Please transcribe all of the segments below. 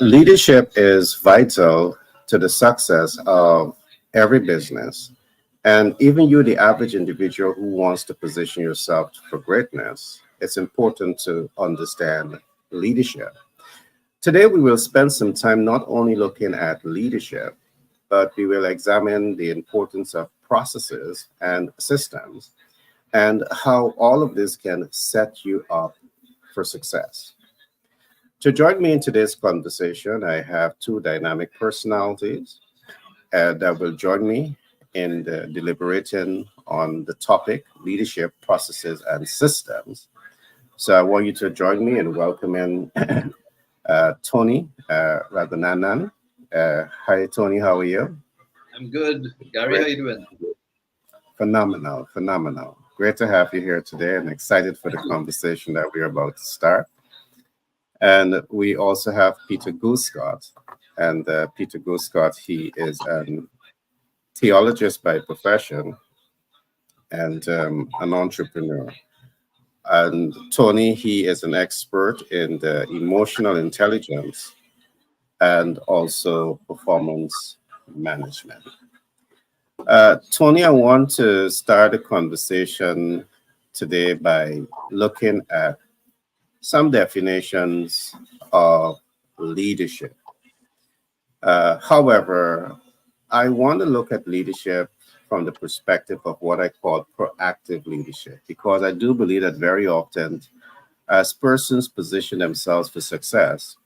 Leadership is vital to the success of every business. And even you, the average individual who wants to position yourself for greatness, it's important to understand leadership. Today, we will spend some time not only looking at leadership, but we will examine the importance of processes and systems and how all of this can set you up for success. To join me in today's conversation, I have two dynamic personalities that will join me in the deliberating on the topic leadership, processes, and systems. So I want you to join me in welcoming Tony Raghunandan. Hi, Tony. How are you? I'm good. Gary, how Great. you doing? Phenomenal. Phenomenal. Great to have you here today and excited for the conversation that we're about to start. And we also have Peter Gooscott. And Peter Gooscott, he is an theologist by profession and an entrepreneur. And Tony, he is an expert in the emotional intelligence and also performance management. Tony, I want to start a conversation today by looking at some definitions of leadership. However, I want to look at leadership from the perspective of what I call proactive leadership, because I do believe that very often, as persons position themselves for success,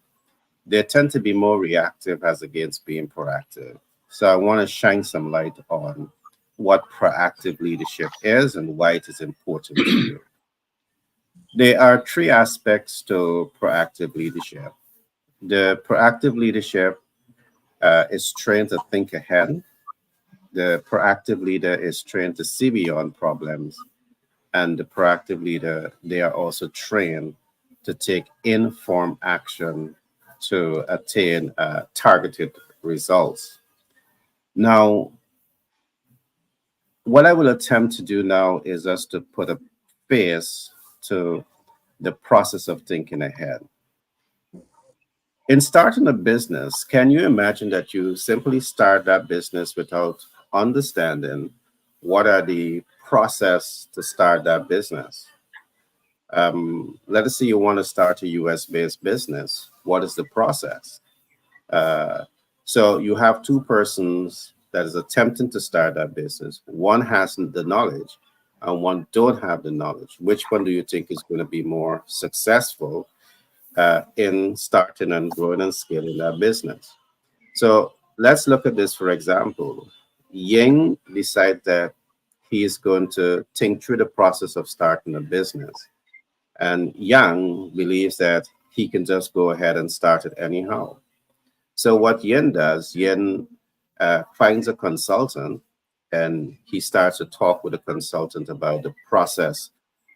they tend to be more reactive as against being proactive. So I want to shine some light on what proactive leadership is and why it is important to you. There are three aspects to proactive leadership. The proactive leadership is trained to think ahead. The proactive leader is trained to see beyond problems. And the proactive leader, they are also trained to take informed action to attain targeted results. Now, what I will attempt to do now is just to put a face to the process of thinking ahead. In starting a business, can you imagine that you simply start that business without understanding what are the process to start that business? Let us say you want to start a US based business. What is the process? Uh, so you have two persons that is attempting to start that business. One has the knowledge and one don't have the knowledge. Which one do you think is going to be more successful in starting and growing and scaling that business? So let's look at this for example. Ying decides that he is going to think through the process of starting a business. And Yang believes that he can just go ahead and start it anyhow. So what Yen does, Yen finds a consultant and he starts to talk with the consultant about the process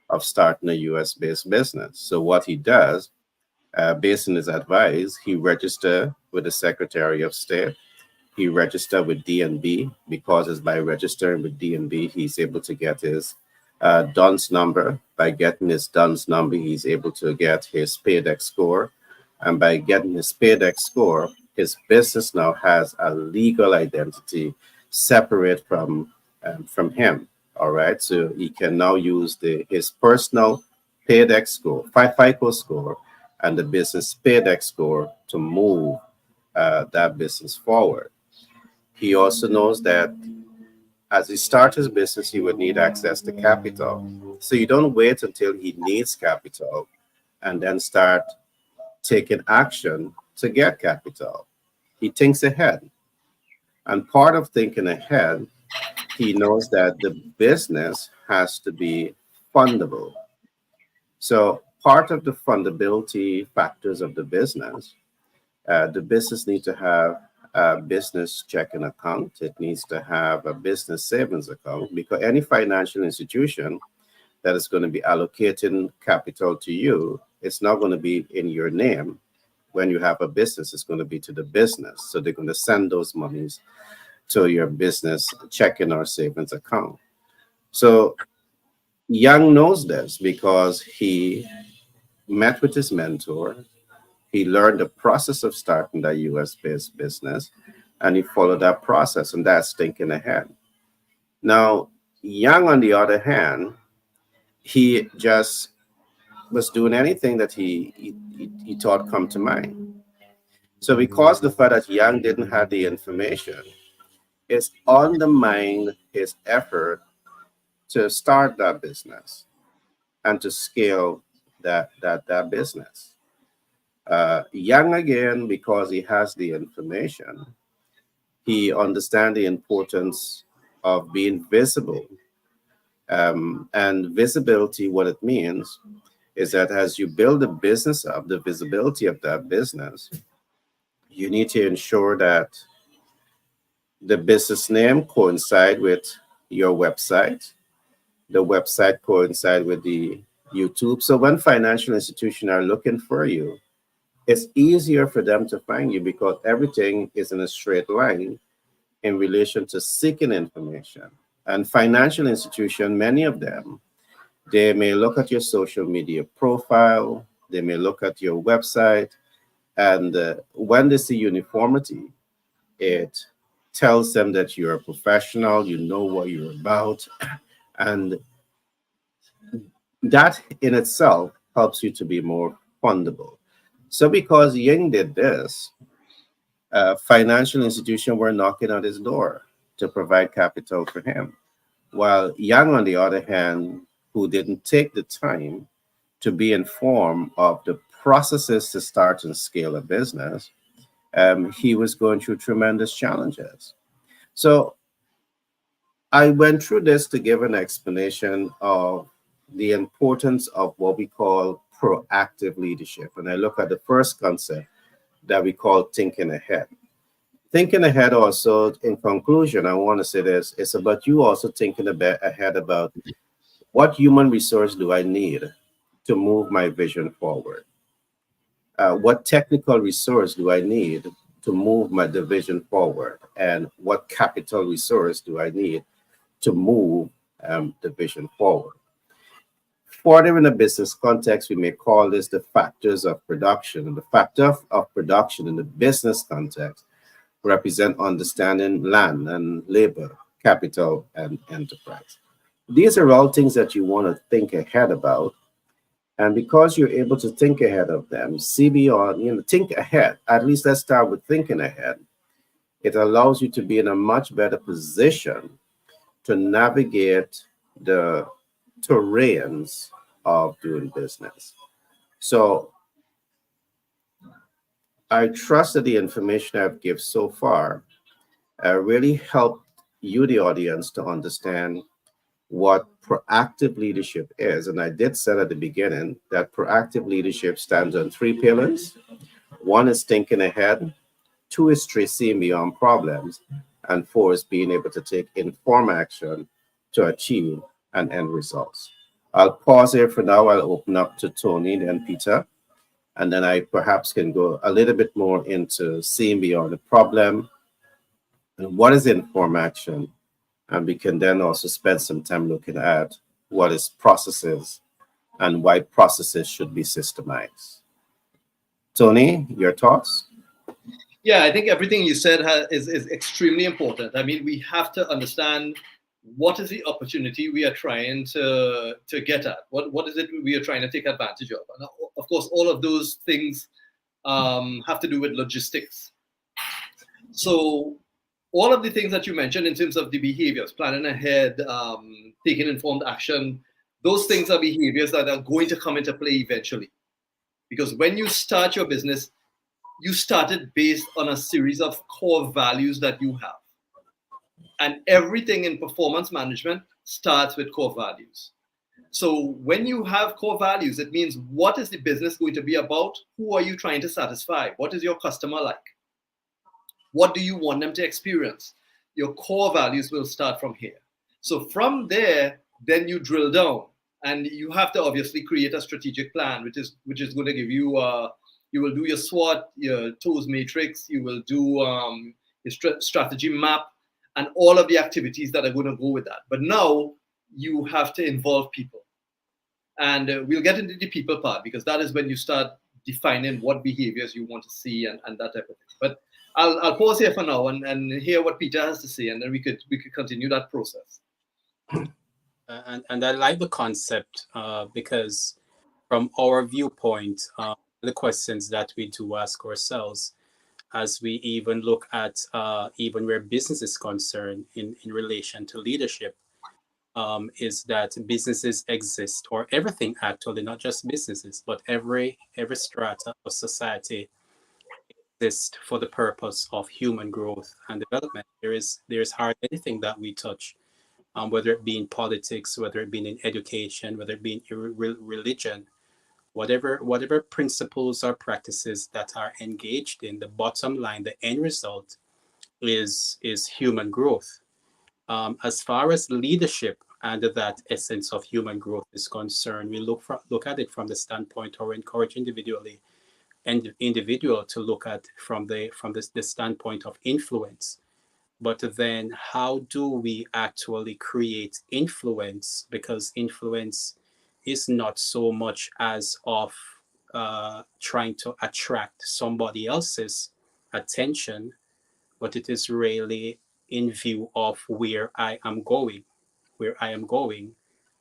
of starting a US based business. So what he does, based on his advice, he registered with the Secretary of State. He registered with DNB because it's by registering with DNB, he's able to get his DUNS number. By getting his DUNS number, he's able to get his paydex score. And by getting his paydex score, his business now has a legal identity separate from him. All right, so he can now use his personal paydex score, FICO score, and the business paydex score to move that business forward. He also knows that as he starts his business, he would need access to capital. So you don't wait until he needs capital and then start taking action to get capital. He thinks ahead. And part of thinking ahead, he knows that the business has to be fundable. So part of the fundability factors of the business needs to have a business checking account. It needs to have a business savings account because any financial institution that is going to be allocating capital to you, it's not going to be in your name. When you have a business, it's going to be to the business. So they're going to send those monies to your business checking or savings account. So Young knows this because he met with his mentor. He learned the process of starting that US based business and he followed that process, and that's thinking ahead. Now, Young, on the other hand, he just was doing anything that he thought come to mind. So, because the fact that Young didn't have the information, it's undermined his effort to start that business and to scale that business. Young again, because he has the information, he understands the importance of being visible. And visibility, what it means is that as you build the business up, the visibility of that business, you need to ensure that the business name coincide with your website, the website coincide with the YouTube. So when financial institutions are looking for you, it's easier for them to find you because everything is in a straight line in relation to seeking information. And financial institutions, many of them, they may look at your social media profile, they may look at your website, and when they see uniformity, it tells them that you're a professional, you know what you're about, and that in itself helps you to be more fundable. So, because Ying did this, financial institutions were knocking on his door to provide capital for him. While Yang, on the other hand, who didn't take the time to be informed of the processes to start and scale a business, he was going through tremendous challenges. So I went through this to give an explanation of the importance of what we call proactive leadership. And I look at the first concept that we call thinking ahead. Thinking ahead also, in conclusion, I want to say this, it's about you also thinking ahead about what human resource do I need to move my vision forward? What technical resource do I need to move my division forward? And what capital resource do I need to move the vision forward? Further in a business context, we may call this the factors of production. And the factor of production in the business context represent understanding land and labor, capital, and enterprise. These are all things that you want to think ahead about. And because you're able to think ahead of them, see beyond, think ahead. At least let's start with thinking ahead. It allows you to be in a much better position to navigate the terrains of doing business. So I trust that the information I've given so far really helped you, the audience, to understand what proactive leadership is. And I did say at the beginning that proactive leadership stands on three pillars. One is thinking ahead, two is seeing beyond problems, and four is being able to take informed action to achieve an end results. I'll pause here for now. I'll open up to Tony and Peter, and then I perhaps can go a little bit more into seeing beyond the problem and what is informed action. And we can then also spend some time looking at what is processes and why processes should be systemized. Tony, your thoughts? Yeah, I think everything you said is extremely important. I mean, we have to understand what is the opportunity we are trying to get at. What is it we are trying to take advantage of? And of course, all of those things have to do with logistics. So all of the things that you mentioned in terms of the behaviors, planning ahead, taking informed action, those things are behaviors that are going to come into play eventually. Because when you start your business, you started based on a series of core values that you have. And everything in performance management starts with core values. So when you have core values, it means what is the business going to be about? Who are you trying to satisfy? What is your customer like? What do you want them to experience? Your core values will start from here. So from there, then you drill down, and you have to obviously create a strategic plan, which is going to give you. You will do your SWOT, your TOES matrix. You will do your strategy map, and all of the activities that are going to go with that. But now you have to involve people, and we'll get into the people part because that is when you start defining what behaviors you want to see and that type of thing. But I'll pause here for now and hear what Peter has to say, and then we could continue that process. And I like the concept because from our viewpoint, the questions that we do ask ourselves as we even look at even where business is concerned in relation to leadership, is that businesses exist, or everything actually, not just businesses, but every strata of society exists for the purpose of human growth and development. There's hardly anything that we touch, whether it be in politics, whether it be in education, whether it be in religion, whatever principles or practices that are engaged in, the bottom line, the end result is human growth. As far as leadership and that essence of human growth is concerned, we look at it from the standpoint, or encourage individual to look at from the standpoint of influence. But then, how do we actually create influence? Because influence is not so much as of trying to attract somebody else's attention, but it is really in view of where I am going,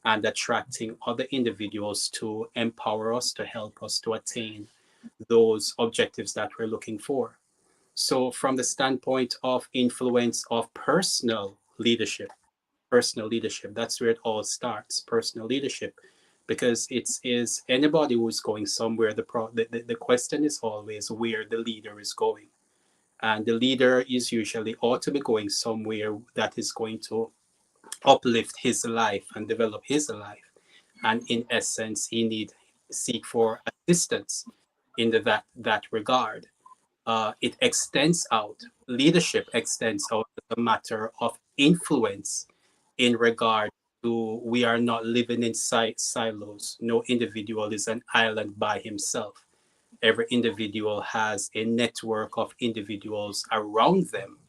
and attracting other individuals to empower us, to help us to attain those objectives that we're looking for. So, from the standpoint of influence of personal leadership, that's where it all starts. Personal leadership, because it is anybody who's going somewhere. The question is always where the leader is going, and the leader is usually ought to be going somewhere that is going to uplift his life and develop his life. And in essence, he need seek for assistance in that regard. It extends out. Leadership extends out as a matter of influence in regard to we are not living in silos. No individual is an island by himself. Every individual has a network of individuals around them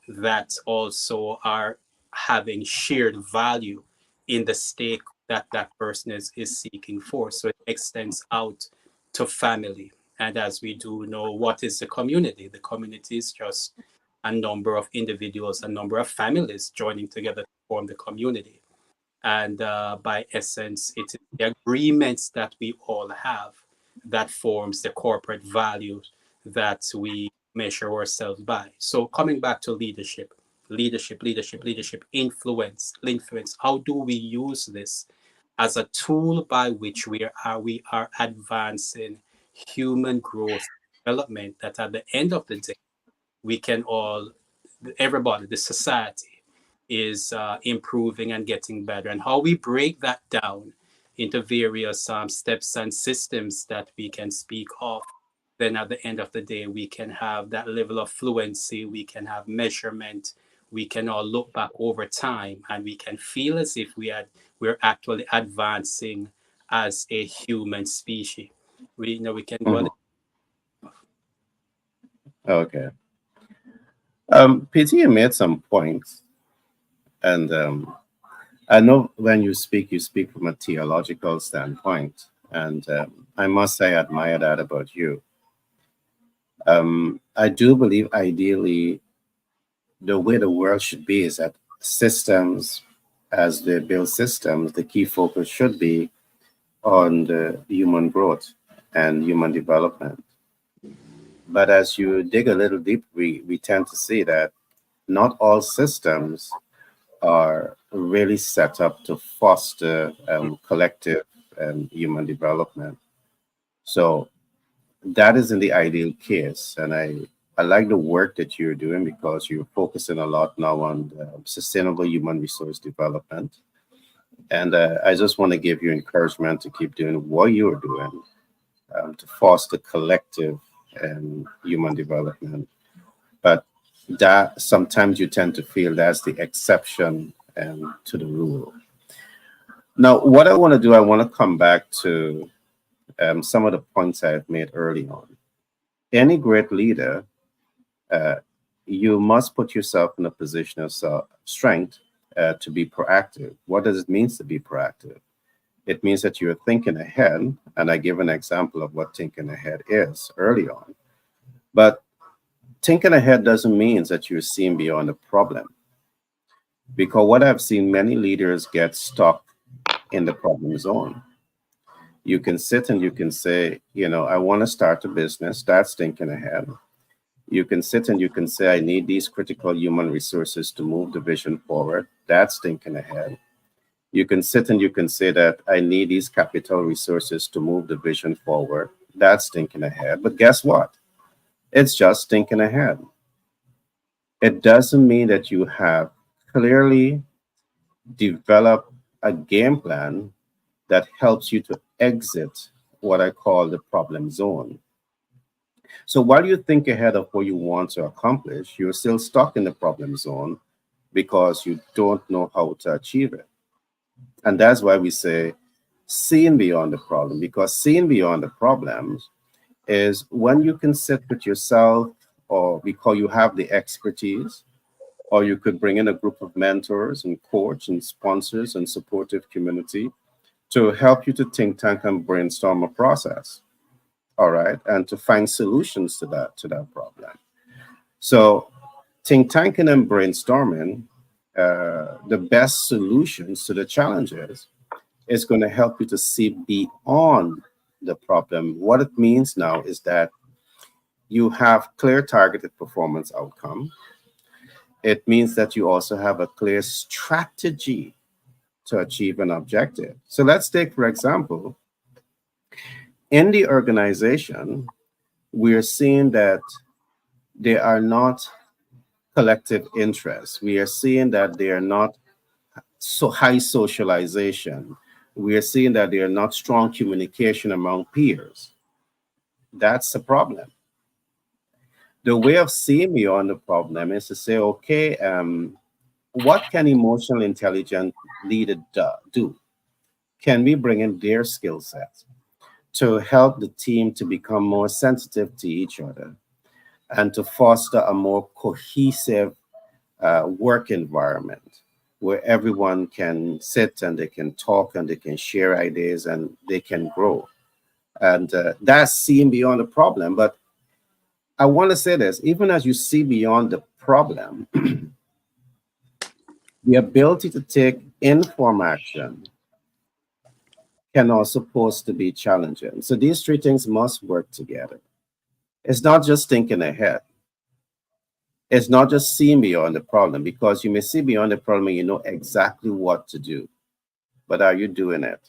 that also are having shared value in the stake that that person is seeking for. So it extends out to family. And as we do know, what is the community? The community is just a number of individuals, a number of families joining together to form the community. And by essence, it is the agreements that we all have that forms the corporate values that we measure ourselves by. So coming back to leadership, influence. How do we use this as a tool by which we are advancing human growth development, that at the end of the day we can all, everybody, the society is improving and getting better, and how we break that down into various steps and systems that we can speak of, then at the end of the day we can have that level of fluency, we can have measurement, we can all look back over time, and we can feel as if we're actually advancing as a human species. We can do Mhm. Okay. PT, you made some points, and I know when you speak from a theological standpoint, and I must say I admire that about you. I do believe ideally the way the world should be is that systems, as they build systems, the key focus should be on the human growth and human development. But as you dig a little deep, we tend to see that not all systems are really set up to foster collective human development. So that is in the ideal case. And I like the work that you're doing because you're focusing a lot now on sustainable human resource development. And I just want to give you encouragement to keep doing what you're doing to foster collective and human development. But that sometimes you tend to feel that's the exception to the rule. Now, what I want to do, I want to come back to some of the points I've made early on. Any great leader, uh, you must put yourself in a position of strength to be proactive. What does it mean to be proactive? It means that you're thinking ahead. And I give an example of what thinking ahead is early on. But thinking ahead doesn't mean that you're seeing beyond the problem. Because what I've seen many leaders get stuck in the problem zone. You can sit and you can say, I want to start a business. That's thinking ahead. You can sit and you can say, I need these critical human resources to move the vision forward. That's thinking ahead. You can sit and you can say that I need these capital resources to move the vision forward. That's thinking ahead. But guess what? It's just thinking ahead. It doesn't mean that you have clearly developed a game plan that helps you to exit what I call the problem zone. So while you think ahead of what you want to accomplish, you're still stuck in the problem zone because you don't know how to achieve it. And that's why we say seeing beyond the problem, because seeing beyond the problems is when you can sit with yourself, or because you have the expertise, or you could bring in a group of mentors and coach and sponsors and supportive community to help you to think tank and brainstorm a process. All right. And to find solutions to that problem. So think tanking and brainstorming, the best solutions to the challenges is going to help you to see beyond the problem. What it means now is that you have clear targeted performance outcome. It means that you also have a clear strategy to achieve an objective. So let's take, for example, in the organization, we are seeing that they are not collective interests. We are seeing that they are not so high socialization. We are seeing that they are not strong communication among peers. That's the problem. The way of seeing beyond the problem is to say, okay, what can emotional intelligent leader do? Can we bring in their skill sets to help the team to become more sensitive to each other and to foster a more cohesive work environment where everyone can sit and they can talk and they can share ideas and they can grow. And that's seeing beyond the problem. But I want to say this, even as you see beyond the problem, the ability to take informed action can also pose to be challenging. So these three things must work together. It's not just thinking ahead. It's not just seeing beyond the problem, because you may see beyond the problem and you know exactly what to do, but are you doing it?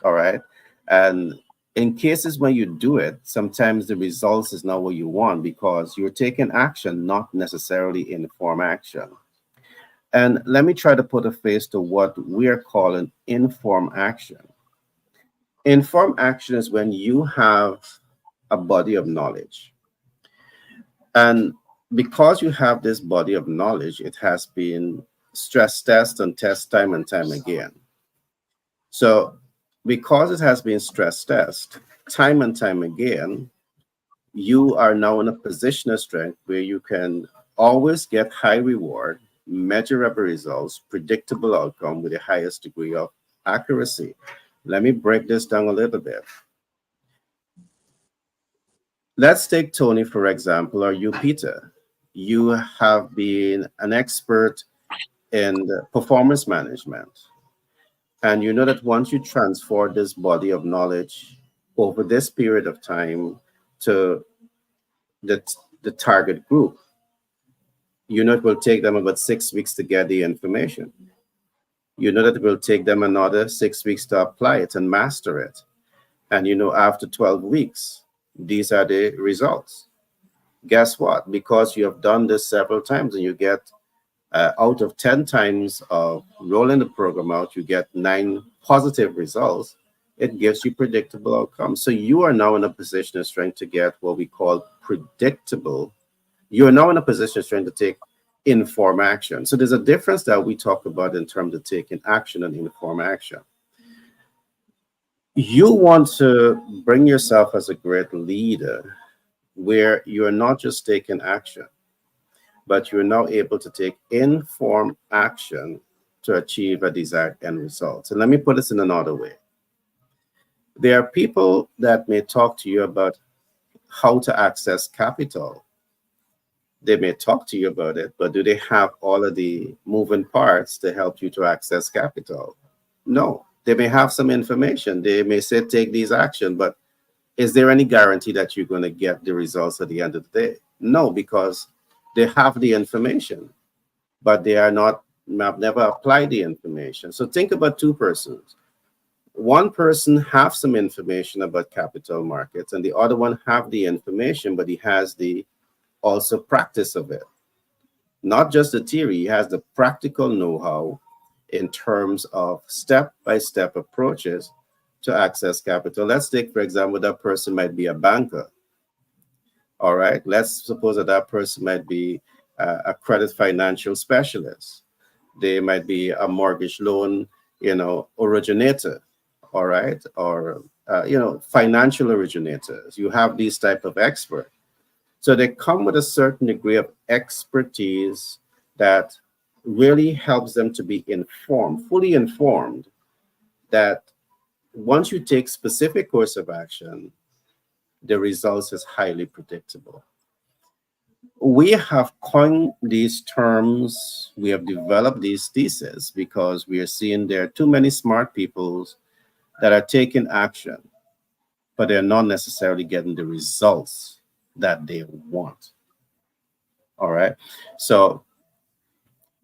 All right. And in cases when you do it, sometimes the results is not what you want because you're taking action, not necessarily informed action. And let me try to put a face to what we're calling informed action. Informed action is when you have a body of knowledge. And because you have this body of knowledge, it has been stress test and test time and time again. So because it has been stress test time and time again, you are now in a position of strength where you can always get high reward, measurable results, predictable outcome with the highest degree of accuracy. Let me break this down a little bit. Let's take Tony, for example, or you, Peter. You have been an expert in performance management. And you know that once you transfer this body of knowledge over this period of time to the, the target group, you know it will take them about 6 weeks to get the information. You know that it will take them another 6 weeks to apply it and master it. And you know, after 12 weeks, these are the results. Guess what? Because you have done this several times and you get out of 10 times of rolling the program out, you get 9 positive results. It gives you predictable outcomes. So you are now in a position of strength to get what we call predictable. You are now in a position of strength to take informed action. So there's a difference that we talk about in terms of taking action and informed action. You want to bring yourself as a great leader where you're not just taking action, but you're now able to take informed action to achieve a desired end result. And let me put this in another way. There are people that may talk to you about how to access capital. They may talk to you about it, but do they have all of the moving parts to help you to access capital? No. They may have some information. They may say take these action, but is there any guarantee that you're going to get the results at the end of the day? No, because they have the information, but they are not have never applied the information. So think about two persons. One person have some information about capital markets, and the other one have the information, but he has the also practice of it. Not just the theory, he has the practical know-how in terms of step-by-step approaches to access capital. Let's take, for example, that person might be a banker. All right, let's suppose that that person might be a credit financial specialist. They might be a mortgage loan, originator. All right, or financial originators. You have these type of experts. So they come with a certain degree of expertise that really helps them to be informed, fully informed, that once you take specific course of action, the results is highly predictable. We have coined these terms, we have developed these theses because we are seeing there are too many smart people that are taking action, but they're not necessarily getting the results that they want. All right. So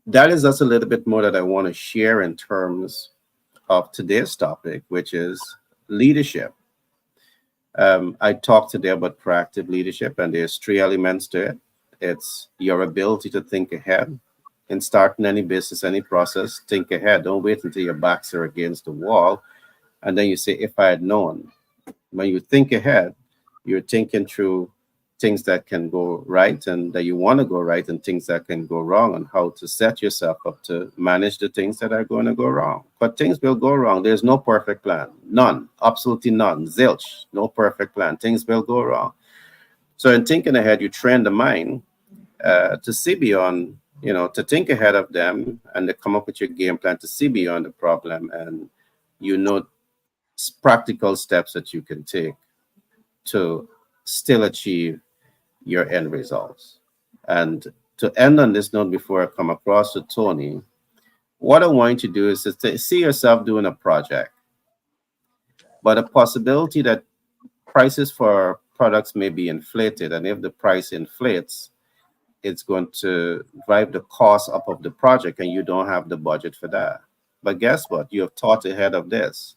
that is just a little bit more that I want to share in terms of today's topic, which is leadership. I talked today about proactive leadership, and there's three elements to it. It's your ability to think ahead. In starting any business, any process, think ahead. Don't wait until your backs are against the wall. And then you say, if I had known. When you think ahead, you're thinking through things that can go right and that you want to go right, and things that can go wrong, and how to set yourself up to manage the things that are going to go wrong. But things will go wrong. There's no perfect plan. None. Absolutely none. Zilch. No perfect plan. Things will go wrong. So in thinking ahead, you train the mind to see beyond, to think ahead of them and to come up with your game plan to see beyond the problem. And practical steps that you can take to still achieve your end results. And to end on this note, before I come across to Tony, what I want you to do is to see yourself doing a project, but a possibility that prices for products may be inflated. And if the price inflates, it's going to drive the cost up of the project, and you don't have the budget for that. But guess what? You have thought ahead of this.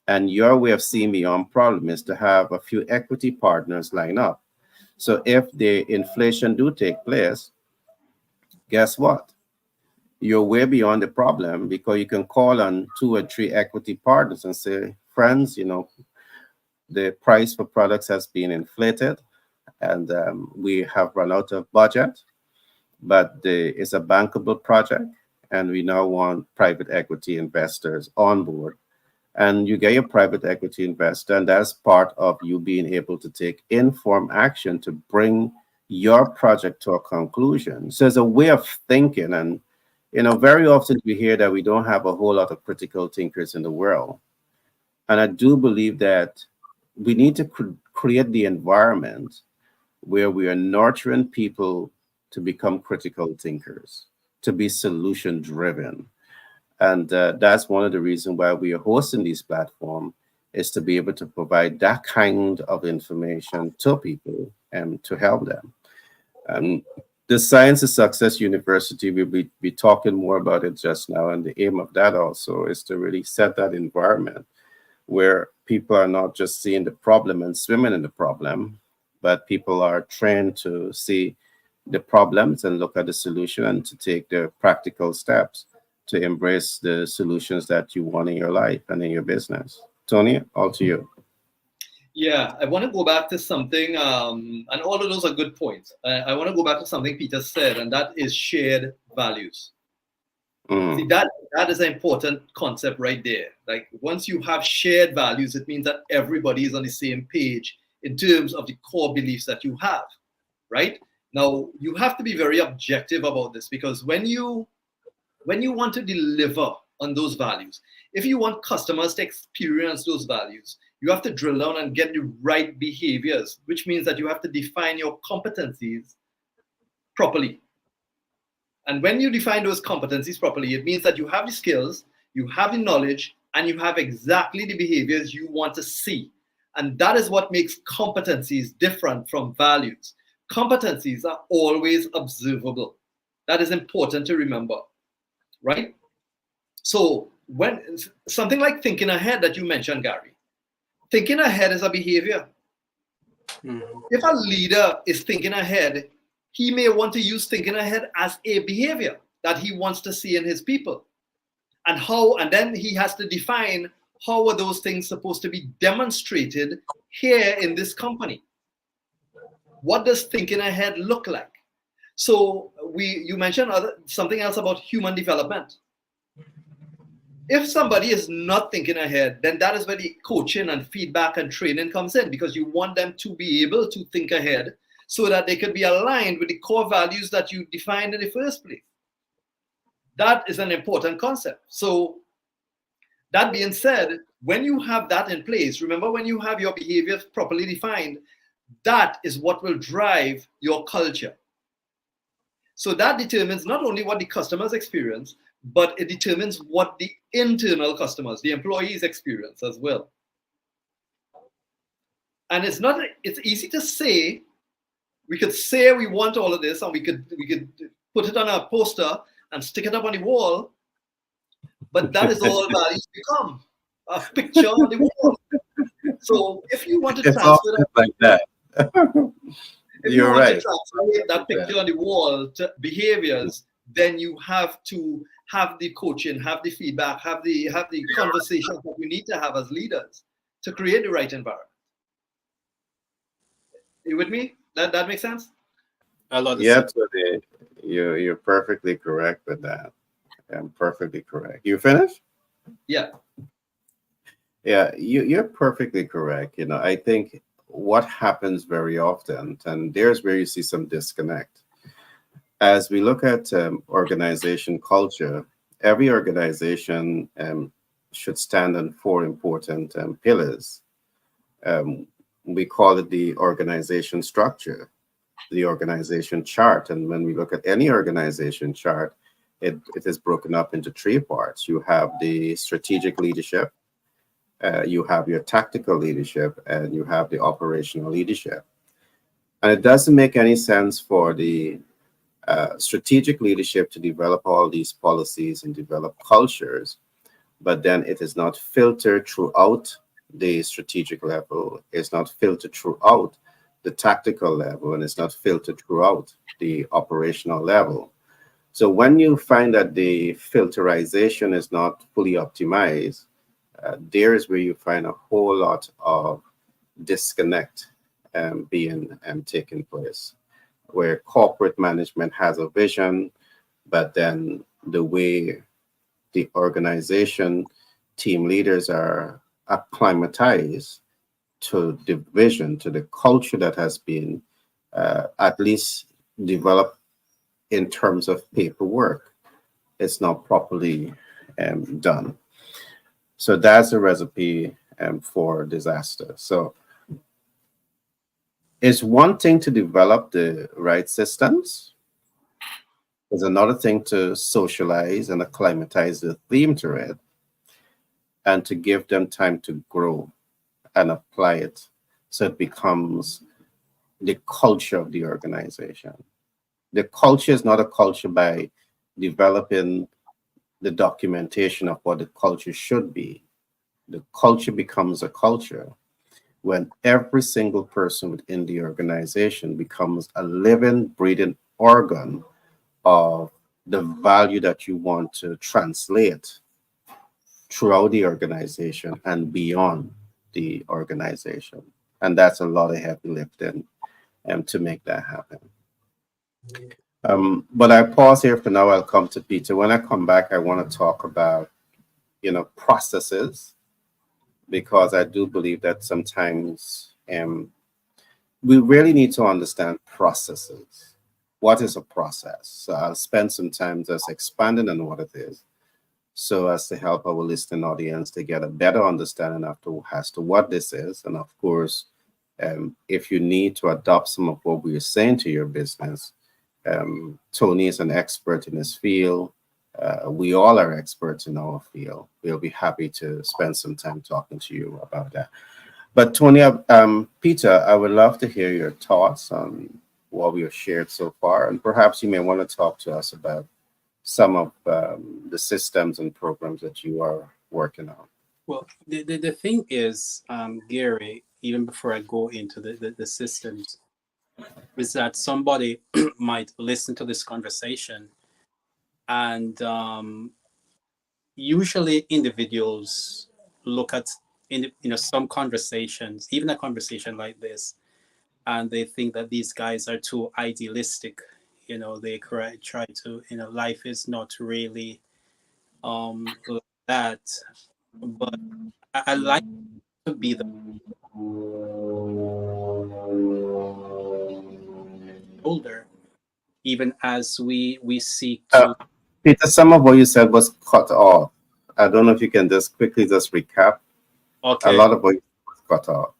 And your way of seeing beyond problem is to have a few equity partners line up. So if the inflation do take place, guess what? You're way beyond the problem, because you can call on two or three equity partners and say, friends, the price for products has been inflated, and we have run out of budget, but it's a bankable project, and we now want private equity investors on board. And you get your private equity investor, and that's part of you being able to take informed action to bring your project to a conclusion. So it's a way of thinking. And very often we hear that we don't have a whole lot of critical thinkers in the world. And I do believe that we need to create the environment where we are nurturing people to become critical thinkers, to be solution driven. And that's one of the reasons why we are hosting these platforms, is to be able to provide that kind of information to people and to help them. The Science of Success University, we'll be talking more about it just now. And the aim of that also is to really set that environment where people are not just seeing the problem and swimming in the problem, but people are trained to see the problems and look at the solution, and to take the practical steps to embrace the solutions that you want in your life and in your business. Tony, all to you. Yeah, I want to go back to something, and all of those are good points. I want to go back to something Peter said, and that is shared values. See, that is an important concept right there. Like, once you have shared values, it means that everybody is on the same page in terms of the core beliefs that you have, right? Now, you have to be very objective about this, because when you when you want to deliver on those values, if you want customers to experience those values, you have to drill down and get the right behaviors, which means that you have to define your competencies properly. And when you define those competencies properly, it means that you have the skills, you have the knowledge, and you have exactly the behaviors you want to see. And that is what makes competencies different from values. Competencies are always observable. That is important to remember, right? So when something like thinking ahead that you mentioned, Gary, thinking ahead is a behavior. Mhm. If a leader is thinking ahead, he may want to use thinking ahead as a behavior that he wants to see in his people. And then he has to define how are those things supposed to be demonstrated here in this company. What does thinking ahead look like? So you mentioned something else about human development. If somebody is not thinking ahead, then that is where the coaching and feedback and training comes in, because you want them to be able to think ahead so that they can be aligned with the core values that you defined in the first place. That is an important concept. So that being said, when you have that in place, remember, when you have your behaviors properly defined, that is what will drive your culture. So that determines not only what the customers experience, but it determines what the internal customers, the employees experience as well. And it's easy to say. We could say we want all of this, and we could put it on a poster and stick it up on the wall, but that is all values become, a picture on the wall. So if you want to It's transfer often that, like that. if you You're want to right. translate that picture on the wall to behaviors, then you have to have the coaching, have the feedback, have the conversations that you need to have as leaders to create the right environment. You with me? That makes sense? A lot of Yeah, sense. today you're perfectly correct with that. I'm perfectly correct. You finished? Yeah. Yeah, you're perfectly correct. I think what happens very often, and there's where you see some disconnect. As we look at organization culture, every organization should stand on four important pillars. Um, we call it the organization structure, the organization chart. And when we look at any organization chart, it is broken up into three parts. You have the strategic leadership, you have your tactical leadership, and you have the operational leadership. And it doesn't make any sense for the strategic leadership to develop all these policies and develop cultures, but then it is not filtered throughout the strategic level, it's not filtered throughout the tactical level, and it's not filtered throughout the operational level. So when you find that the filterization is not fully optimized, there is where you find a whole lot of disconnect being taking place, where corporate management has a vision, but then the way the organization team leaders are acclimatized to the vision, to the culture that has been at least developed in terms of paperwork, it's not properly done. So that's a recipe for disaster. So it's one thing to develop the right systems. It's another thing to socialize and acclimatize the theme to it, and to give them time to grow and apply it so it becomes the culture of the organization. The culture is not a culture by developing the documentation of what the culture should be. The culture becomes a culture when every single person within the organization becomes a living, breathing organ of the value that you want to translate throughout the organization and beyond the organization. And that's a lot of heavy lifting to make that happen. But I pause here for now. I'll come to Peter. When I come back, I want to talk about, processes, because I do believe that sometimes we really need to understand processes. what is a process. So I'll spend some time just expanding on what it is, so as to help our listening audience to get a better understanding as to what this is. And of course, if you need to adopt some of what we are saying to your business, Tony is an expert in his field. We all are experts in our field. We'll be happy to spend some time talking to you about that. But Tony, Peter, I would love to hear your thoughts on what we have shared so far, and perhaps you may want to talk to us about some of the systems and programs that you are working on. Well, the thing is, Gary, even before I go into the systems, is that somebody might listen to this conversation, and usually individuals look at some conversations, even a conversation like this, and they think that these guys are too idealistic. They try to, life is not really like that. But I like to be the older, even as we seek Uh, to. Peter, some of what you said was cut off. I don't know if you can just quickly just recap. A Okay. lot of what you said was cut off.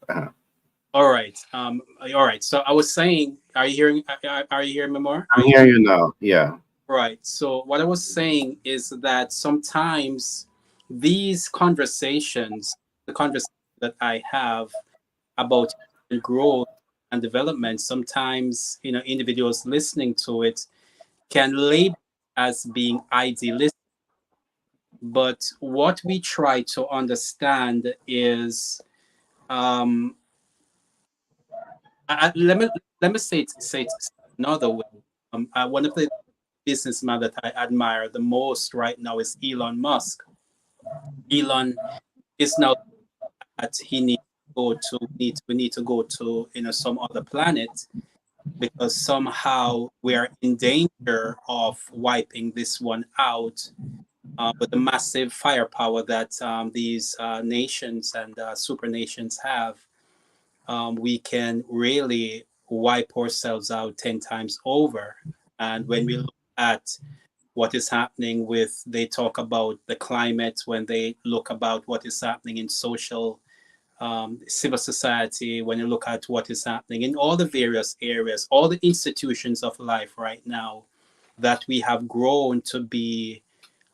All right. All right. So I was saying, are you hearing? Are you hearing me more? I'm hearing you now. Yeah. Right. So what I was saying is that sometimes these conversations, the conversation that I have about growth and development, sometimes individuals listening to it can label as being idealistic. But what we try to understand is, um, let me say it another way. One of the businessmen that I admire the most right now is Elon Musk. Elon is now that he needs to go to we need to go to some other planet, because somehow we are in danger of wiping this one out. With the massive firepower that these nations and super nations have, we can really wipe ourselves out 10 times over. And when we look at what is happening with, they talk about the climate, when they look about what is happening in social, civil society, when you look at what is happening in all the various areas, all the institutions of life right now that we have grown to be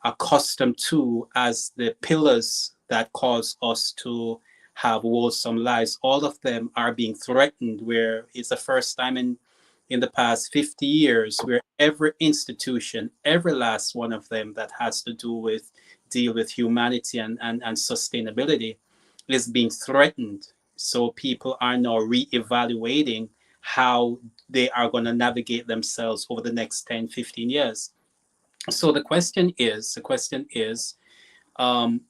accustomed to as the pillars that cause us to have wholesome lives, all of them are being threatened. Where it's the first time in the past 50 years where every institution, every last one of them that has to do with deal with humanity and sustainability is being threatened. So people are now reevaluating how they are going to navigate themselves over the next 10, 15 years. So the question is, um,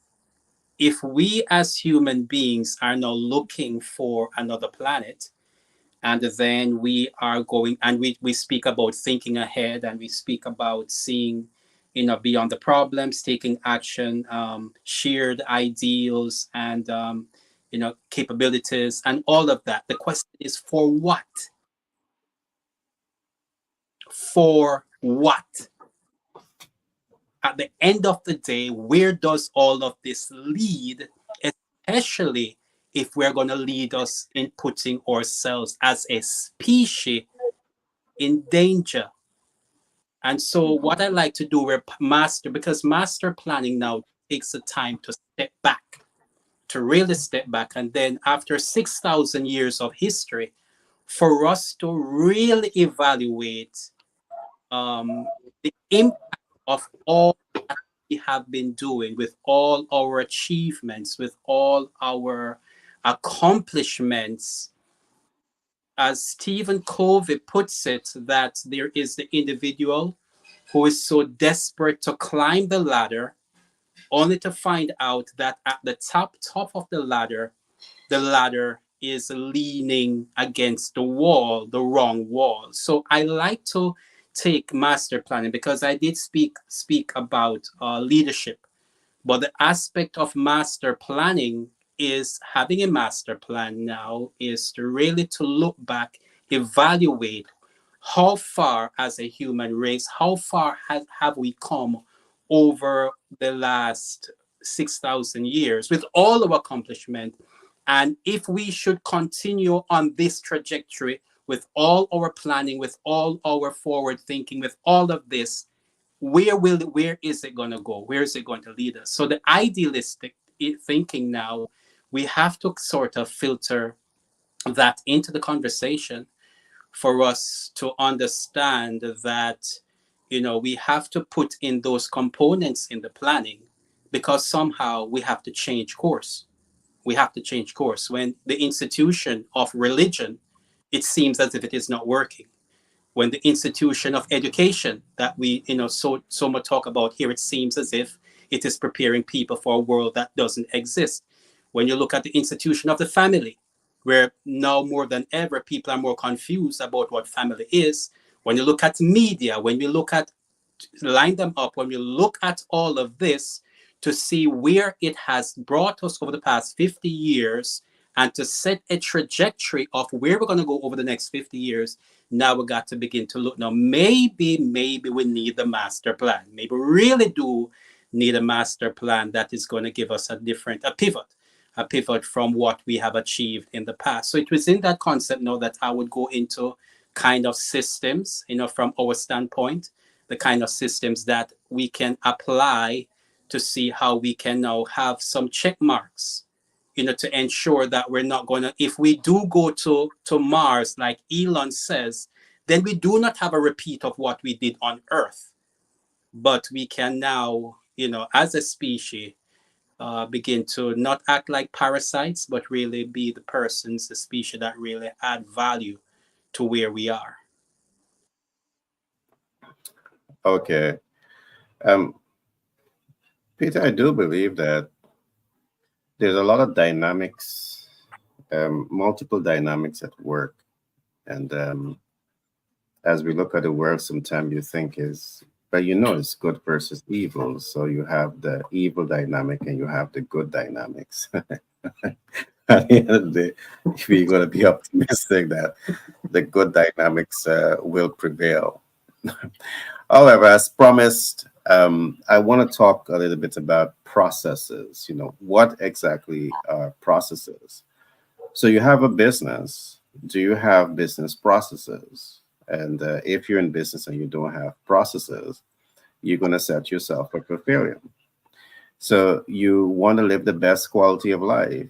if we as human beings are now looking for another planet, and then we are going, and we speak about thinking ahead, and we speak about seeing beyond the problems, taking action, shared ideals, and capabilities, and all of that. The question is, for what? For what? At the end of the day, where does all of this lead, especially if we're going to lead us in putting ourselves as a species in danger? And so, what I like to do, because master planning now takes the time to step back, to really step back. And then, after 6,000 years of history, for us to really evaluate the impact of all we have been doing, with all our achievements, with all our accomplishments. As Stephen Covey puts it, that there is the individual who is so desperate to climb the ladder, only to find out that at the top of the ladder is leaning against the wall, the wrong wall. So I like to take master planning, because I did speak about leadership, but the aspect of master planning is, having a master plan now is to really to look back, evaluate how far as a human race, how far have we come over the last 6,000 years with all our accomplishment? And if we should continue on this trajectory with all our planning, with all our forward thinking, with all of this, where is it going to go? Where is it going to lead us? So the idealistic thinking now, we have to sort of filter that into the conversation for us to understand that, we have to put in those components in the planning, because somehow we have to change course. We have to change course when the institution of religion, it seems as if it is not working. When the institution of education that we, so much talk about here, it seems as if it is preparing people for a world that doesn't exist. When you look at the institution of the family, where now more than ever people are more confused about what family is. When you look at media, when you look at, line them up, when you look at all of this to see where it has brought us over the past 50 years, and to set a trajectory of where we're going to go over the next 50 years, now we got to begin to look. Now, maybe we need the master plan. Maybe we really do need a master plan that is going to give us a pivot from what we have achieved in the past. So it was in that concept now that I would go into kind of systems, from our standpoint, the kind of systems that we can apply to see how we can now have some check marks, to ensure that we're not going to, if we do go to Mars, like Elon says, then we do not have a repeat of what we did on Earth. But we can now, as a species, begin to not act like parasites, but really be the species that really add value to where we are. Okay. Um, Peter, I do believe that there's a lot of dynamics, multiple dynamics at work. And as we look at the world, sometimes you think but it's good versus evil. So you have the evil dynamic and you have the good dynamics. At the end of the day, we're going to be optimistic that the good dynamics will prevail. However, as promised, I want to talk a little bit about processes. What exactly are processes? So you have a business. Do you have business processes? And if you're in business and you don't have processes, you're going to set yourself up for failure. So you want to live the best quality of life.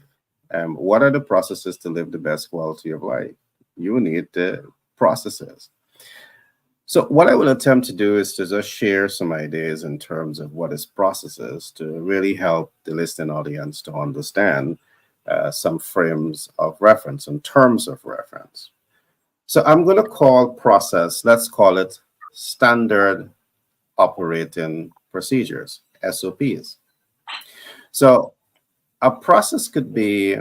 What are the processes to live the best quality of life? You need the processes. So what I will attempt to do is to just share some ideas in terms of what is processes to really help the listening audience to understand some frames of reference and terms of reference. So I'm going to call process, let's call it standard operating procedures, SOPs. So a process could be,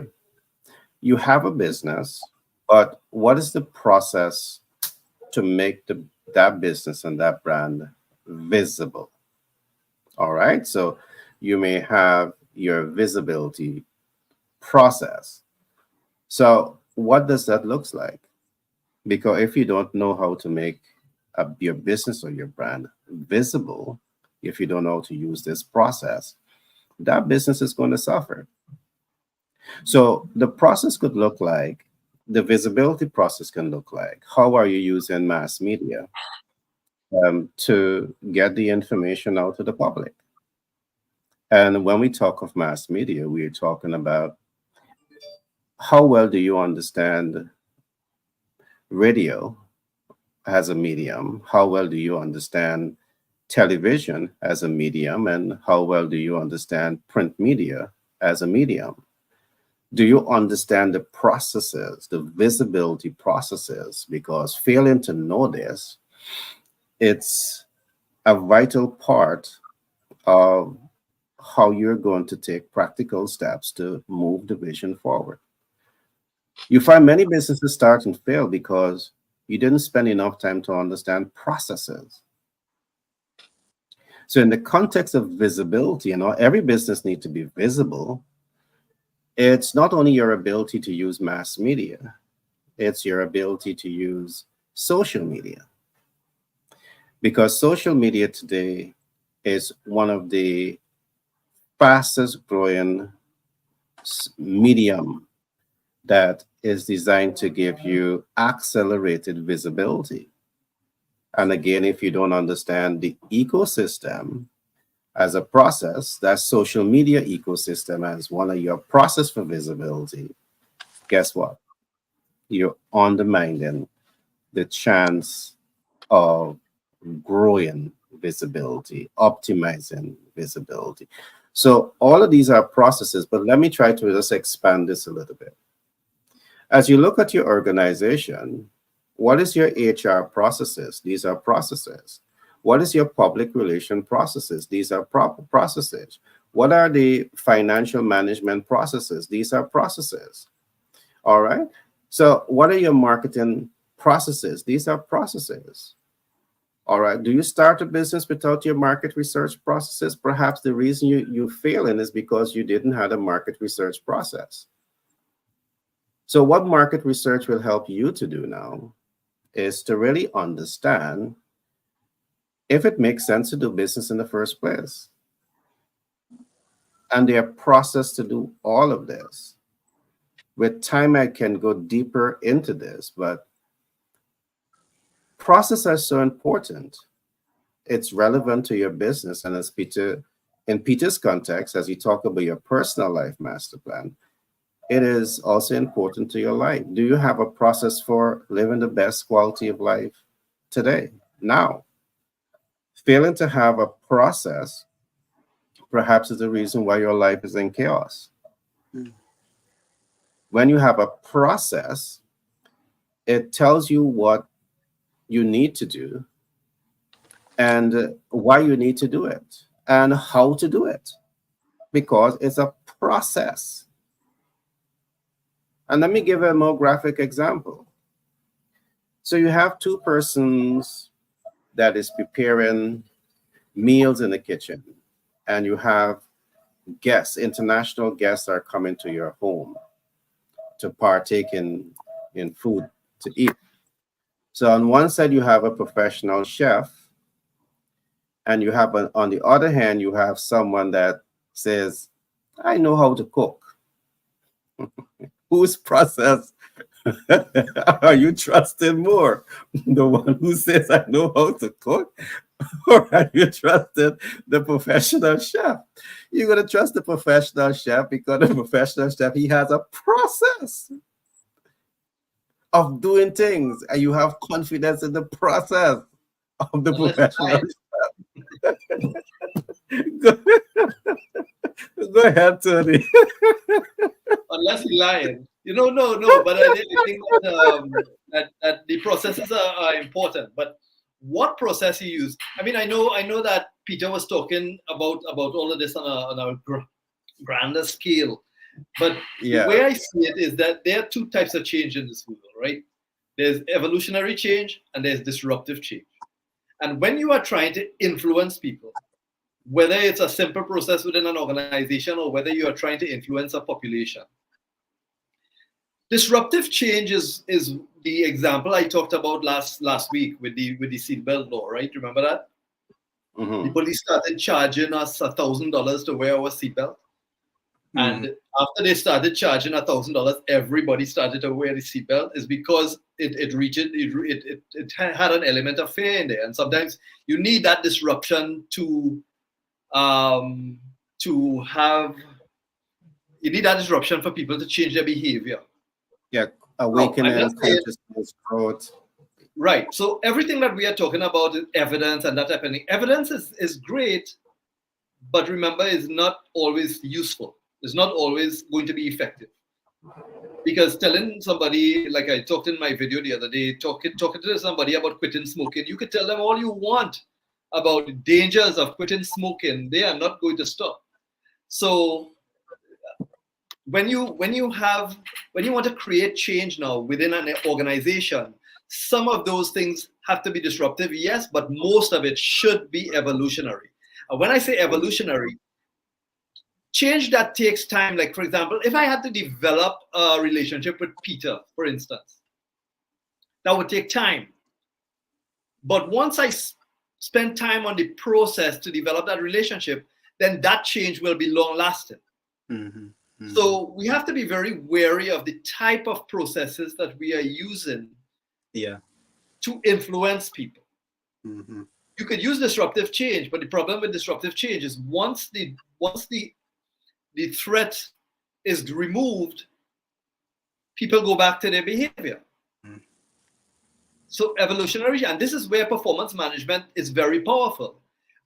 you have a business, but what is the process to make that business and that brand visible? All right. So you may have your visibility process. So what does that look like? Because if you don't know how to make your business or your brand visible, if you don't know how to use this process, that business is going to suffer. So the process could look like, the visibility process can look like, how are you using mass media to get the information out to the public? And when we talk of mass media, we're talking about how well do you understand radio as a medium? How well do you understand television as a medium? And how well do you understand print media as a medium? Do you understand the processes, the visibility processes? Because failing to know this, it's a vital part of how you're going to take practical steps to move the vision forward. You find many businesses start and fail because you didn't spend enough time to understand processes. So in the context of visibility, every business needs to be visible. It's not only your ability to use mass media, it's your ability to use social media, because social media today is one of the fastest growing medium that is designed to give you accelerated visibility. And again, if you don't understand the ecosystem as a process, that social media ecosystem as one of your process for visibility, guess what? You're undermining the chance of growing visibility, optimizing visibility. So all of these are processes, but let me try to just expand this a little bit. As you look at your organization, what is your HR processes? These are processes. What is your public relation processes? These are proper processes. What are the financial management processes? These are processes. All right. So what are your marketing processes? These are processes. All right. Do you start a business without your market research processes? Perhaps the reason you failing is because you didn't have a market research process. So what market research will help you to do now is to really understand if it makes sense to do business in the first place. And their process to do all of this. With time, I can go deeper into this, but process are so important. It's relevant to your business. And as Peter, in Peter's context, as you talk about your personal life master plan, it is also important to your life. Do you have a process for living the best quality of life today, now? Failing to have a process perhaps is the reason why your life is in chaos. Mm. When you have a process, it tells you what you need to do and why you need to do it and how to do it, because it's a process. And let me give a more graphic example. So you have two persons that is preparing meals in the kitchen, and you have guests, international guests are coming to your home to partake in food to eat. So on one side you have a professional chef, and you have on the other hand you have someone that says, I know how to cook. Whose process are you trusting more? The one who says, I know how to cook, or are you trusting the professional chef? You're going to trust the professional chef because the professional chef, he has a process of doing things, and you have confidence in the process of the Unless professional. I, Go, go ahead, Tony. unless he lying. No. But I think that the processes are important. But what process he used? I mean, I know that Peter was talking about all of this on a grander scale. But the Yeah, way I see it is that there are two types of change in this world, right? There's evolutionary change and there's disruptive change. And when you are trying to influence people, whether it's a simple process within an organization or whether you are trying to influence a population, disruptive change is the example I talked about last week with the seatbelt law, right? Remember that? The hmm, police started charging us $1,000 to wear our seatbelt. Mm. And after they started charging $1,000, everybody started to wear the seatbelt. Is because it had an element of fear in there, and sometimes you need that disruption um, to have you need that disruption for people to change their behavior. yeah, Now, I'm not awakening, saying consciousness, growth. right. So everything that we are talking about is evidence and that type of thing. Evidence is great, but remember, is not always useful. It's not always going to be effective. Because telling somebody, like I talked in my video the other day, talking to somebody about quitting smoking, you could tell them all you want about the dangers of quitting smoking. They are not going to stop. So when you want to create change now within an organization, some of those things have to be disruptive, yes, but most of it should be evolutionary. And when I say evolutionary, change that takes time. Like, for example, if I had to develop a relationship with Peter, for instance, that would take time. But once spend time on the process to develop that relationship, then that change will be long lasting. Mm-hmm. Mm-hmm. So we have to be very wary of the type of processes that we are using Yeah. to influence people. Mm-hmm. You could use disruptive change, but the problem with disruptive change is once the threat is removed, people go back to their behavior. Mm-hmm. So evolutionary, and this is where performance management is very powerful.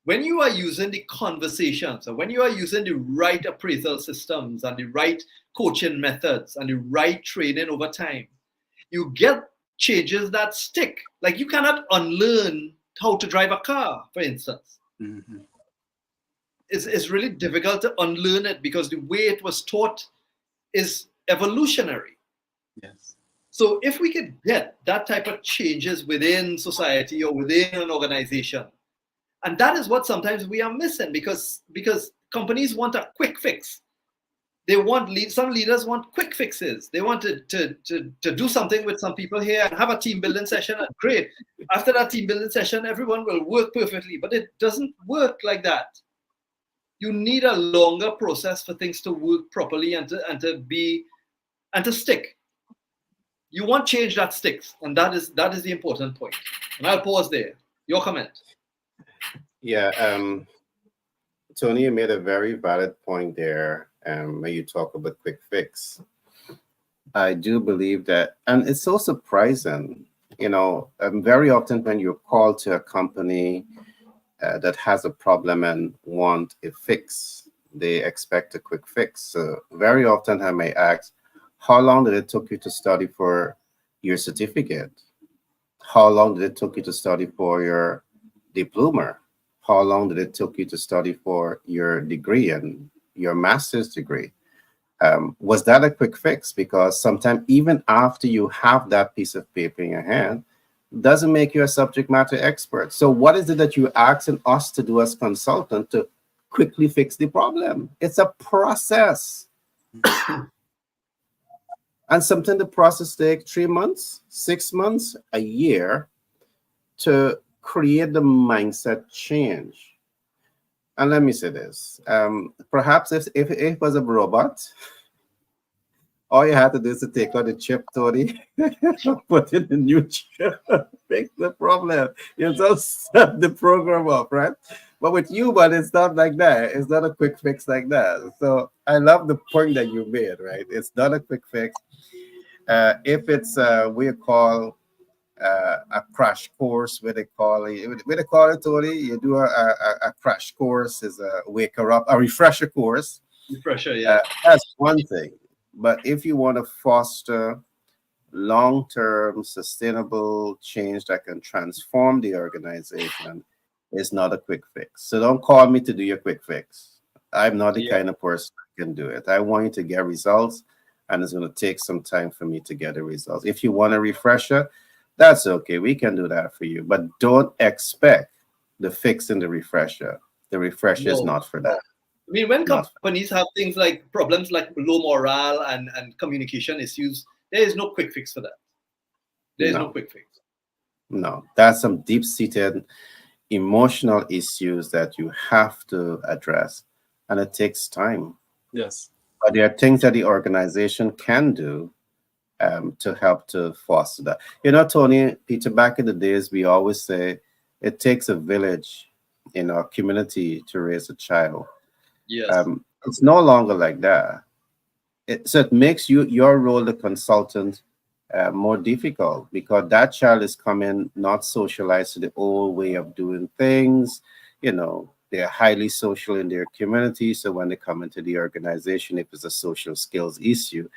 When you are using the conversations, or when you are using the right appraisal systems and the right coaching methods and the right training over time, you get changes that stick. Like you cannot unlearn how to drive a car, for instance. Mm-hmm. It's really difficult to unlearn it because the way it was taught is evolutionary. Yes. So if we could get that type of changes within society or within an organization, and that is what sometimes we are missing because companies want a quick fix. They want some leaders want quick fixes. They want to do something with some people here and have a team building session. And great. After that team building session, everyone will work perfectly. But it doesn't work like that. You need a longer process for things to work properly and to stick. You want change that sticks, and that is the important point. And I'll pause there. Your comment. Yeah, Tony, you made a very valid point there when you talk about quick fix. I do believe that, and it's so surprising, very often when you're called to a company that has a problem and want a fix, they expect a quick fix. So very often I may ask, how long did it took you to study for your certificate? How long did it took you to study for your diploma? How long did it took you to study for your degree and your master's degree? Was that a quick fix? Because sometimes even after you have that piece of paper in your hand, doesn't make you a subject matter expert. So what is it that you're asking us to do as consultant to quickly fix the problem? It's a process. And sometimes the process takes 3 months, 6 months, a year to create the mindset change. And let me say this. Perhaps if it was a robot, all you had to do is to take out the chip, Tony, put in the new chip, fix the problem. You just set the program up, right? But with you, but it's not like that. It's not a quick fix like that. So I love the point that you made, right? It's not a quick fix. If it's we call a crash course, where they call it, Tony, you do a crash course, is a wake her up, a refresher course. Pressure, yeah. That's one thing. But if you want to foster long-term sustainable change that can transform the organization, it's not a quick fix. So don't call me to do your quick fix. I'm not the Yeah. kind of person that can do it. I want you to get results, and it's going to take some time for me to get the results. If you want a refresher, that's okay. We can do that for you. But don't expect the fix in the refresher. The refresher is No. not for that. I mean, when Not companies have things like problems like low morale and communication issues, there is no quick fix for that. There is no no, quick fix. no. That's some deep-seated emotional issues that you have to address, and it takes time. Yes. But there are things that the organization can do to help to foster that. Tony, Peter, back in the days, we always say it takes a village in our community to raise a child. Yes. It's no longer like that. So it makes your role, the consultant, more difficult because that child is coming not socialized to the old way of doing things. They're highly social in their community. So when they come into the organization, if it's a social skills issue,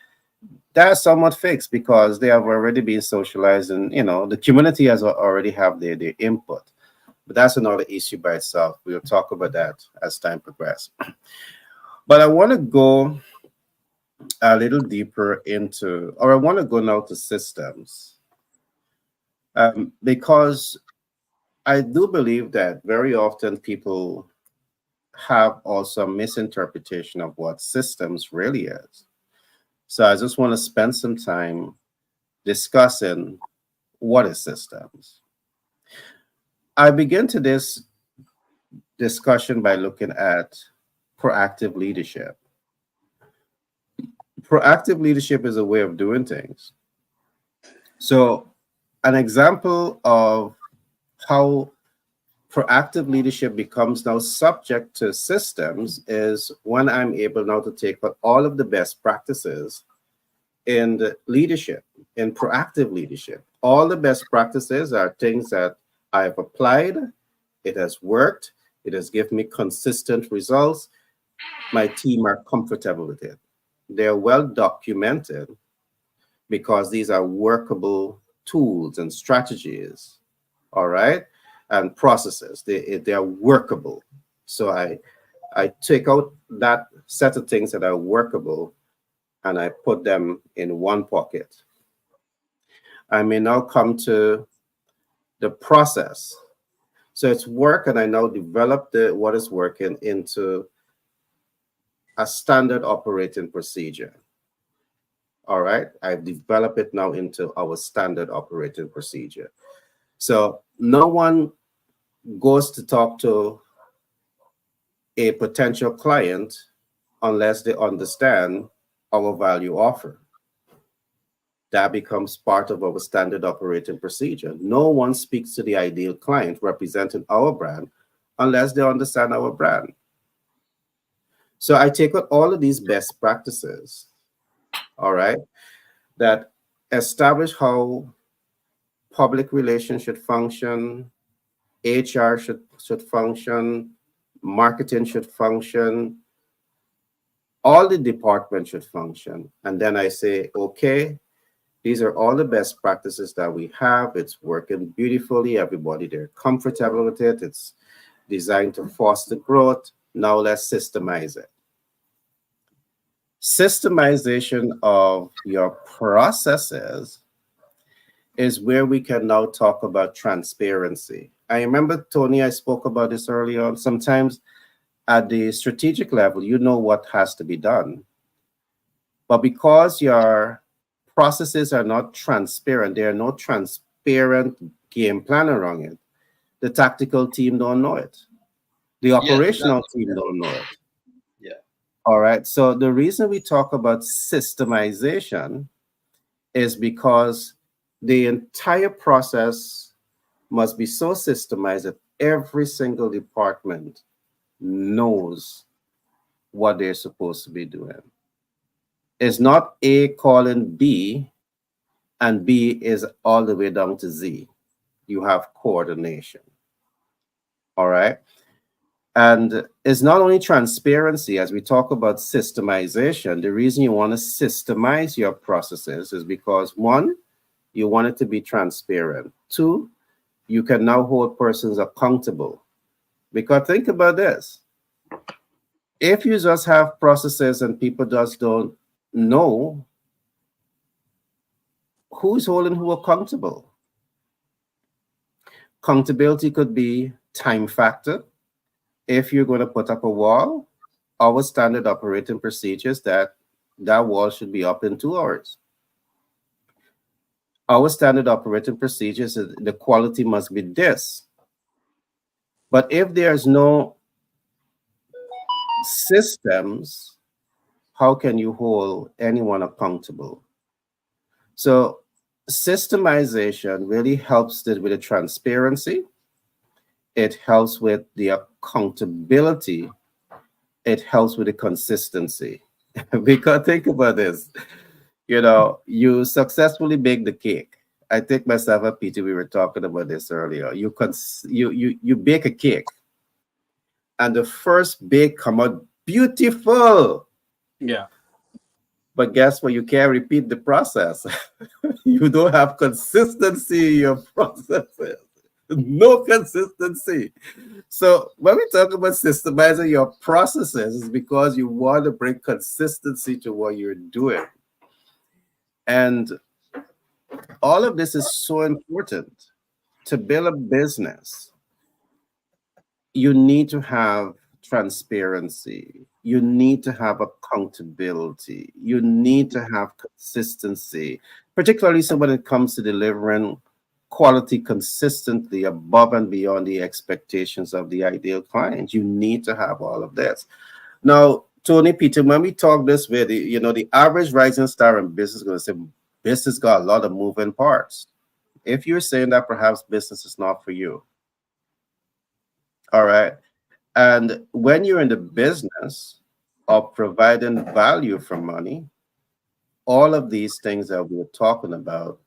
that's somewhat fixed because they have already been socialized, and the community has already have their input. But that's another issue by itself. We'll talk about that as time progresses. But I want to go a little deeper into, or I want to go now to systems, because I do believe that very often people have also a misinterpretation of what systems really is. So I just want to spend some time discussing what is systems. I begin to this discussion by looking at proactive leadership. Proactive leadership is a way of doing things. So, an example of how proactive leadership becomes now subject to systems is when I'm able now to take all of the best practices in the leadership, in proactive leadership. All the best practices are things that I've applied, it has worked, it has given me consistent results. My team are comfortable with it. They're well documented because these are workable tools and strategies, all right, and processes. They are workable. So I take out that set of things that are workable and I put them in one pocket. I may now come to the process. So it's work, and I now develop the what is working into a standard operating procedure. All right, I've developed it now into our standard operating procedure. So no one goes to talk to a potential client unless they understand our value offer. That becomes part of our standard operating procedure. No one speaks to the ideal client representing our brand unless they understand our brand. So I take out all of these best practices, all right, that establish how public relations should function, HR should function, marketing should function, all the departments should function. And then I say, okay, these are all the best practices that we have. It's working beautifully. Everybody, they're comfortable with it. It's designed to foster growth. Now let's systemize it. Systemization of your processes is where we can now talk about transparency. I remember, Tony, I spoke about this earlier on. Sometimes at the strategic level, you know what has to be done. But because your processes are not transparent, there are no transparent game plan around it, the tactical team don't know it. The Yes, operational exactly. team don't know it. Yeah. All right. So the reason we talk about systemization is because the entire process must be so systemized that every single department knows what they're supposed to be doing. It's not A calling B and B is all the way down to Z. You have coordination. All right. And it's not only transparency, as we talk about systemization, the reason you want to systemize your processes is because one, you want it to be transparent. Two, you can now hold persons accountable. Because think about this. If you just have processes and people just don't know who's holding who accountable. Accountability could be time factor. If you're going to put up a wall, our standard operating procedures that wall should be up in 2 hours. Our standard operating procedures is the quality must be this. But if there's no systems, how can you hold anyone accountable? So systemization really helps with the transparency. It helps with the accountability. It helps with the consistency. Because think about this, you successfully bake the cake. I think myself and Peter, we were talking about this earlier. You bake a cake, and the first bake come out beautiful. Yeah. But guess what? You can't repeat the process. You don't have consistency in your processes. No consistency. So when we talk about systemizing your processes, it's because you want to bring consistency to what you're doing. And all of this is so important. To build a business, you need to have transparency. You need to have accountability. You need to have consistency, particularly so when it comes to delivering quality consistently above and beyond the expectations of the ideal client. You need to have all of this. Now, Tony Peter, when we talk this way, the average rising star in business is going to say business got a lot of moving parts. If you're saying that perhaps business is not for you, all right. And when you're in the business of providing value for money, all of these things that we're talking about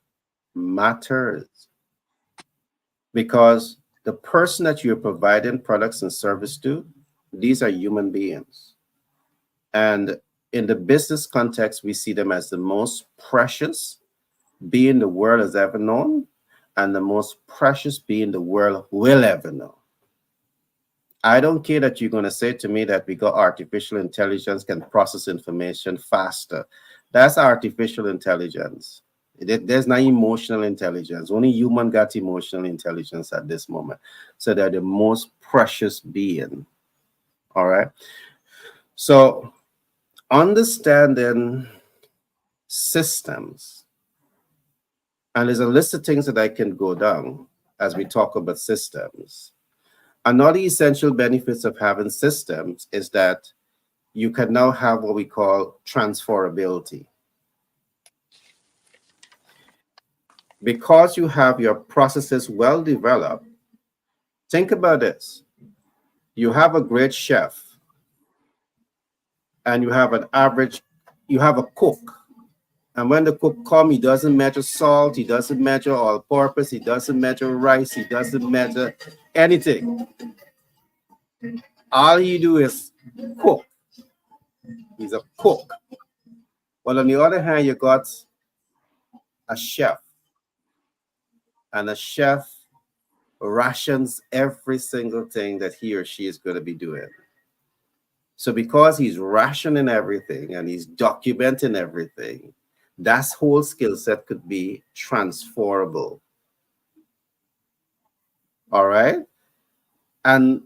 matters, because the person that you're providing products and service to, these are human beings. And in the business context, we see them as the most precious being the world has ever known, and the most precious being the world will ever know. I don't care that you're going to say to me that we got artificial intelligence can process information faster. That's artificial intelligence. There's no emotional intelligence. Only human got emotional intelligence at this moment. So they're the most precious being. All right. So understanding systems, and there's a list of things that I can go down as we talk about systems. Another essential benefits of having systems is that you can now have what we call transferability. Because you have your processes well developed, think about this. You have a great chef and you have a cook. And when the cook comes, he doesn't measure salt, he doesn't measure all purpose, he doesn't measure rice, he doesn't measure anything. All he do is cook. He's a cook. Well, on the other hand, you got a chef, and a chef rations every single thing that he or she is going to be doing. So because he's rationing everything and he's documenting everything, that whole skill set could be transferable. All right. And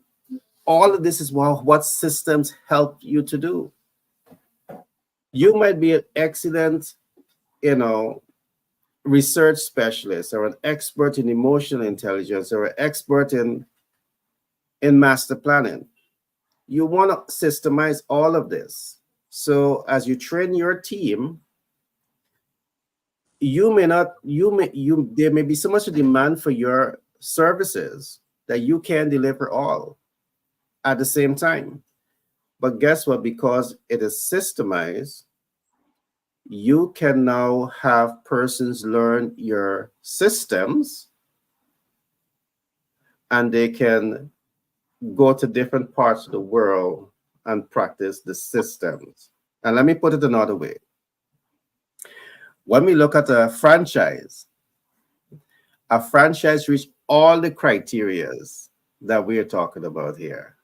all of this is what systems help you to do. You might be an excellent, research specialist or an expert in emotional intelligence or an expert in master planning. You want to systemize all of this. So as you train your team, there may be so much demand for your services that you can deliver all at the same time. But guess what? Because it is systemized, you can now have persons learn your systems and they can go to different parts of the world and practice the systems. And let me put it another way. When we look at a franchise reach all the criterias that we're talking about here.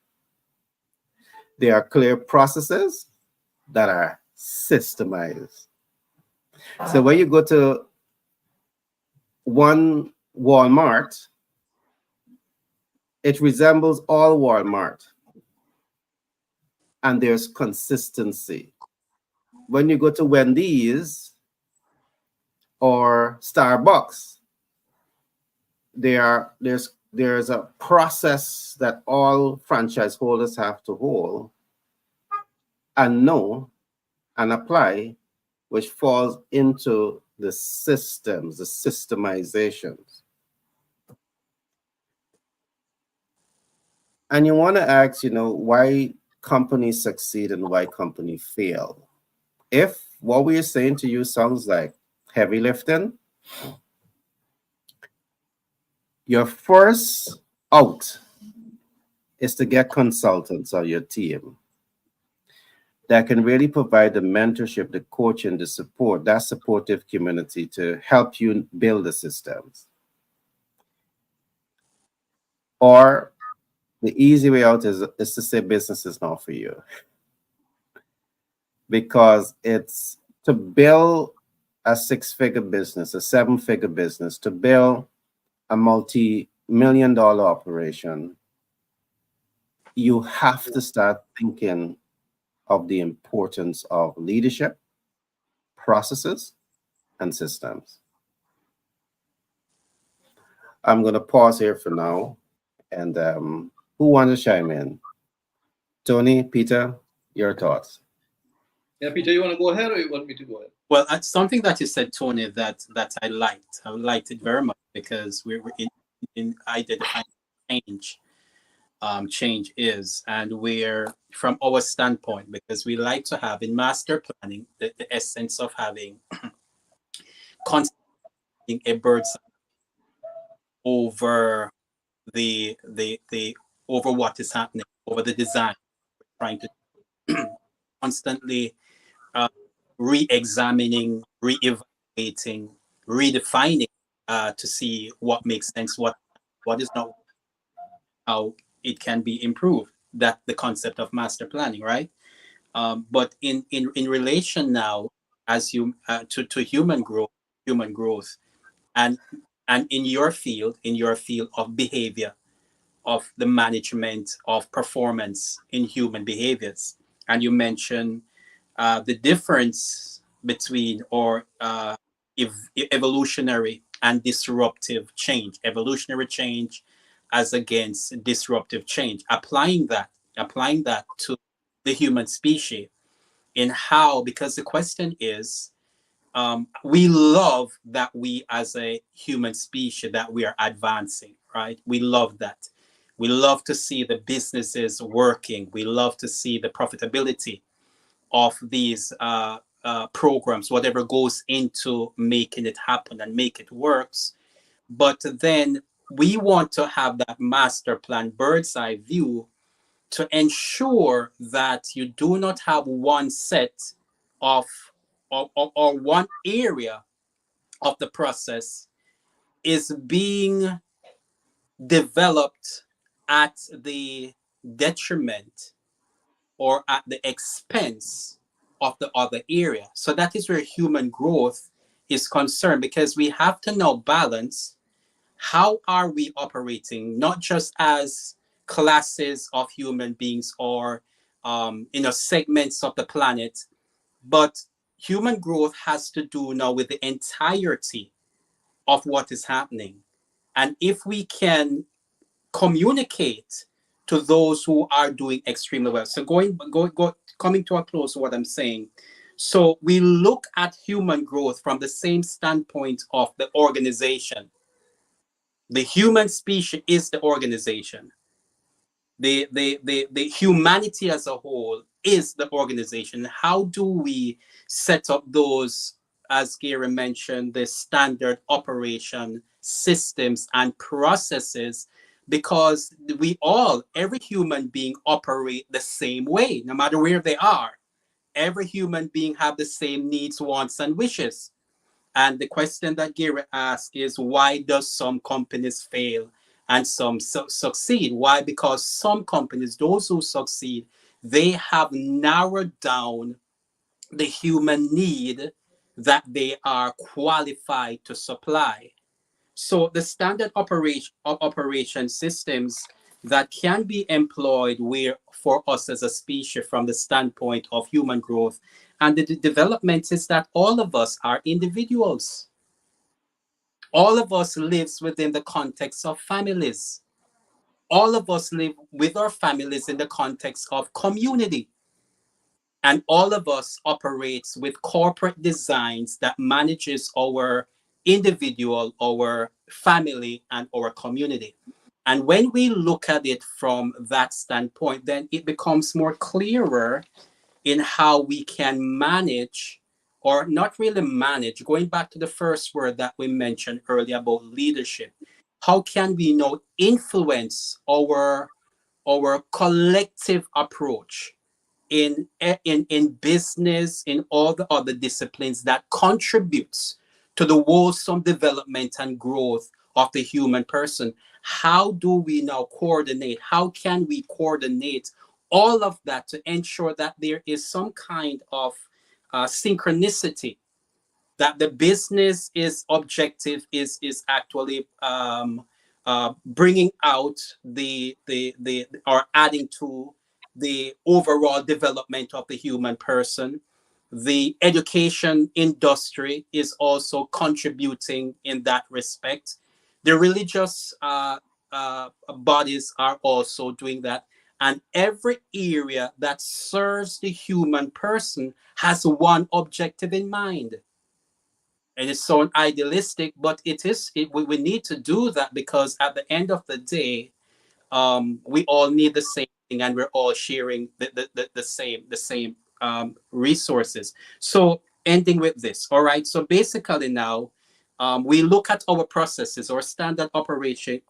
There are clear processes that are systemized. So when you go to one Walmart, it resembles all Walmart, and there's consistency. When you go to Wendy's or Starbucks, there's a process that all franchise holders have to hold and know and apply, which falls into the systems, the systemizations. And you want to ask, why companies succeed and why companies fail. If what we're saying to you sounds like heavy lifting, your first out is to get consultants on your team that can really provide the mentorship, the coaching, the support, that supportive community to help you build the systems. Or the easy way out is to say business is not for you. Because it's to build a 6-figure business, a 7-figure business, to build a multi-million-dollar operation, you have to start thinking of the importance of leadership, processes, and systems. I'm going to pause here for now. And who wants to chime in? Tony, Peter, your thoughts. Yeah, Peter, you want to go ahead or you want me to go ahead? Well, something that you said, Tony, that I liked. I liked it very much because we're in identifying change. Change is, and we're from our standpoint, because we like to have in master planning the essence of having constantly a bird's eye over the over what is happening, over the design, trying to constantly uh, re-examining, re-evaluating, redefining, to see what makes sense, what is not, how it can be improved. That the concept of master planning, right? But in relation now, as you to human growth, and in your field of behavior, of the management of performance in human behaviors, and you mentioned the difference between or evolutionary and disruptive change, evolutionary change as against disruptive change, applying that to the human species, in how, because the question is, we love that we as a human species that we are advancing, right? We love that. We love to see the businesses working. We love to see the profitability of these programs, whatever goes into making it happen and make it works. But then we want to have that master plan, bird's eye view, to ensure that you do not have one set of or one area of the process is being developed at the detriment or at the expense of the other area. So that is where human growth is concerned, because we have to now balance how are we operating, not just as classes of human beings or segments of the planet, but human growth has to do now with the entirety of what is happening. And if we can communicate to those who are doing extremely well. So coming to a close of what I'm saying. So we look at human growth from the same standpoint of the organization. The human species is the organization. The humanity as a whole is the organization. How do we set up those, as Gary mentioned, the standard operation systems and processes? Because every human being operate the same way, no matter where they are. Every human being have the same needs, wants, and wishes. And the question that Gary asked is, why does some companies fail and some succeed? Why? Because some companies, those who succeed, they have narrowed down the human need that they are qualified to supply. So the standard operation systems that can be employed where for us as a species from the standpoint of human growth and the development is that all of us are individuals. All of us lives within the context of families. All of us live with our families in the context of community. And all of us operates with corporate designs that manages our individual, our family, and our community. And when we look at it from that standpoint, then it becomes more clearer in how we can manage, or not really manage, going back to the first word that we mentioned earlier about leadership. How can we now influence our collective approach in business, in all the other disciplines that contributes to the wholesome development and growth of the human person? How do we now coordinate? How can we coordinate all of that to ensure that there is some kind of synchronicity, that the business is objective, is actually bringing out the or adding to the overall development of the human person. The education industry is also contributing in that respect. The religious bodies are also doing that. And every area that serves the human person has one objective in mind. And it sounds idealistic, but we need to do that because at the end of the day, we all need the same thing and we're all sharing the same resources. So ending with this, all right. So basically now, we look at our processes or standard operating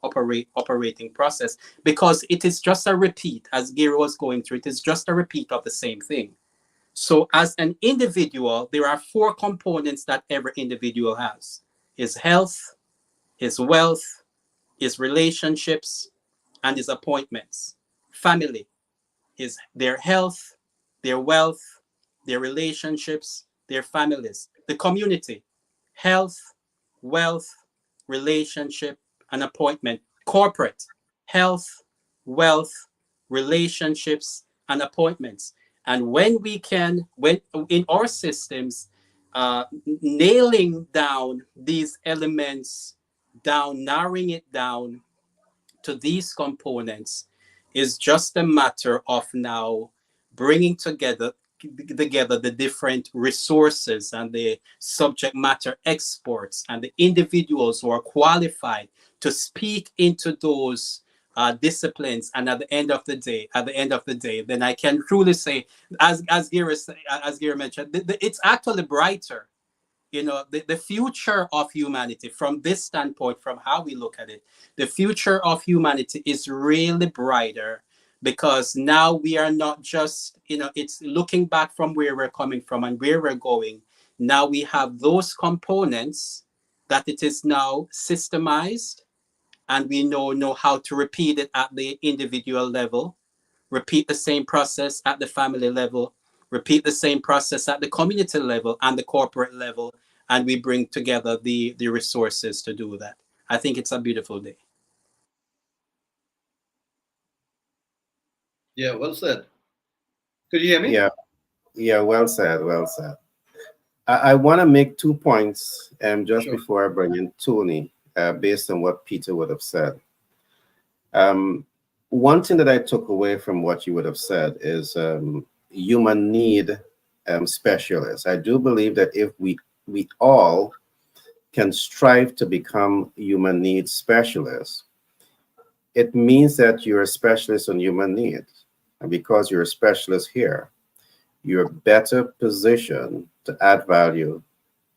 process because it is just a repeat, as Gary was going through. It is just a repeat of the same thing. So as an individual, there are four components that every individual has: his health, his wealth, his relationships, and his appointments. Family is their health, their wealth, their relationships, their families. The community, health, wealth, relationship, and appointment. Corporate, health, wealth, relationships, and appointments. And when in our systems, nailing down these elements, narrowing it down to these components is just a matter of now bringing together the different resources and the subject matter experts and the individuals who are qualified to speak into those disciplines. And at the end of the day, then I can truly say, as Gary mentioned, it's actually brighter. The future of humanity, from this standpoint, from how we look at it, the future of humanity is really brighter because now we are not just, it's looking back from where we're coming from and where we're going. Now we have those components that it is now systemized, and we know how to repeat it at the individual level, repeat the same process at the family level, repeat the same process at the community level and the corporate level, and we bring together the resources to do that. I think it's a beautiful day. Yeah, well said. Could you hear me? Yeah, yeah, well said, well said. I want to make 2 points just Sure. before I bring in Tony, based on what Peter would have said. Um, One thing that I took away from what you would have said is human need specialists. I do believe that if we all can strive to become human needs specialists, it means that you're a specialist on human needs. And because you're a specialist here, you're better positioned to add value,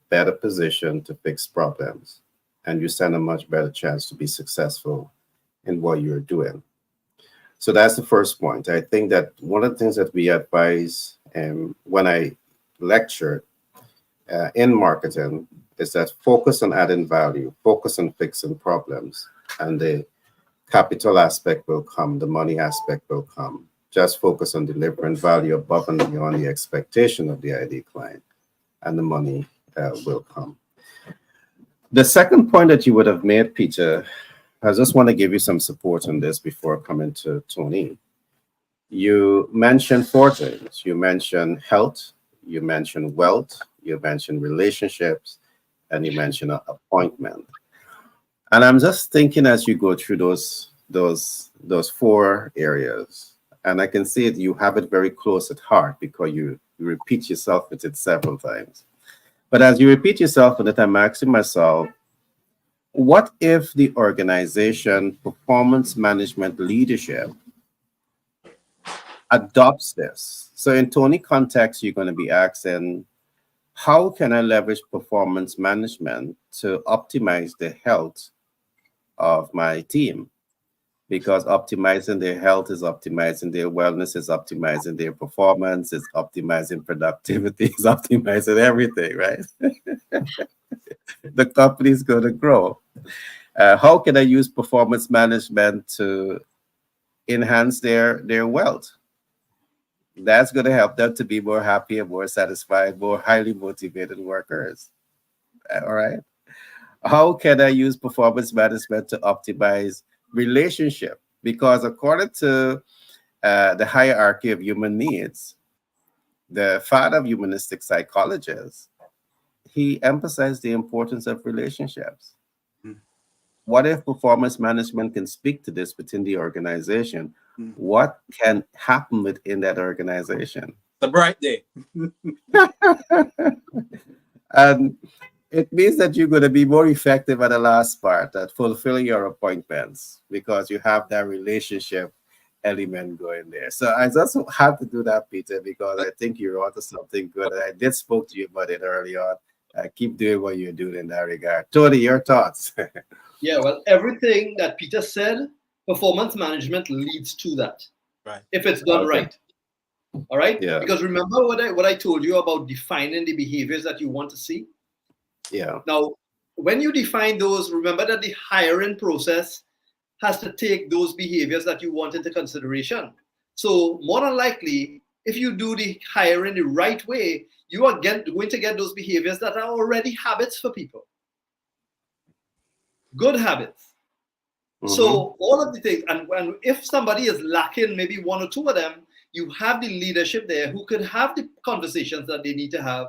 better positioned to fix problems, and you stand a much better chance to be successful in what you're doing. So that's the first point. I think that one of the things that we advise when I lecture in marketing is that focus on adding value, focus on fixing problems, and the capital aspect will come, the money aspect will come. Just focus on delivering value above and beyond the expectation of the ID client, and the money will come. The second point that you would have made, Peter, I just want to give you some support on this before coming to Tony. You mentioned four things. You mentioned health, you mentioned wealth, you mentioned relationships, and you mentioned appointment. And I'm just thinking as you go through those four areas, and I can see it, you have it very close at heart because you repeat yourself with it several times. But as you repeat yourself with it, I'm asking myself, what if the organization performance management leadership adopts this? So in Tony context, you're going to be asking, how can I leverage performance management to optimize the health of my team? Because optimizing their health is optimizing their wellness, is optimizing their performance, is optimizing productivity, is optimizing everything, right? The company is going to grow. How can I use performance management to enhance their wealth? That's going to help them to be more happier, more satisfied, more highly motivated workers. All right. How can I use performance management to optimize relationship? Because according to the hierarchy of human needs, the father of humanistic psychologists, he emphasized the importance of relationships. what if performance management can speak to this within the organization? Mm. What can happen within that organization? The bright day. And it means that you're going to be more effective at the last part, at fulfilling your appointments, because you have that relationship element going there. So I just have to do that, Peter, because I think you're onto something good. I did spoke to you about it early on. Keep doing what you're doing in that regard. Tony, your thoughts? Yeah, well, everything that Peter said, performance management leads to that Right. if it's done Okay. right. All right. Yeah. Because remember what I told you about defining the behaviors that you want to see. Yeah. Now, when you define those, remember that the hiring process has to take those behaviors that you want into consideration. So more than likely, if you do the hiring the right way, you are going to get those behaviors that are already habits for people. Good habits. Mm-hmm. So all of the things, and if somebody is lacking maybe one or two of them, you have the leadership there who could have the conversations that they need to have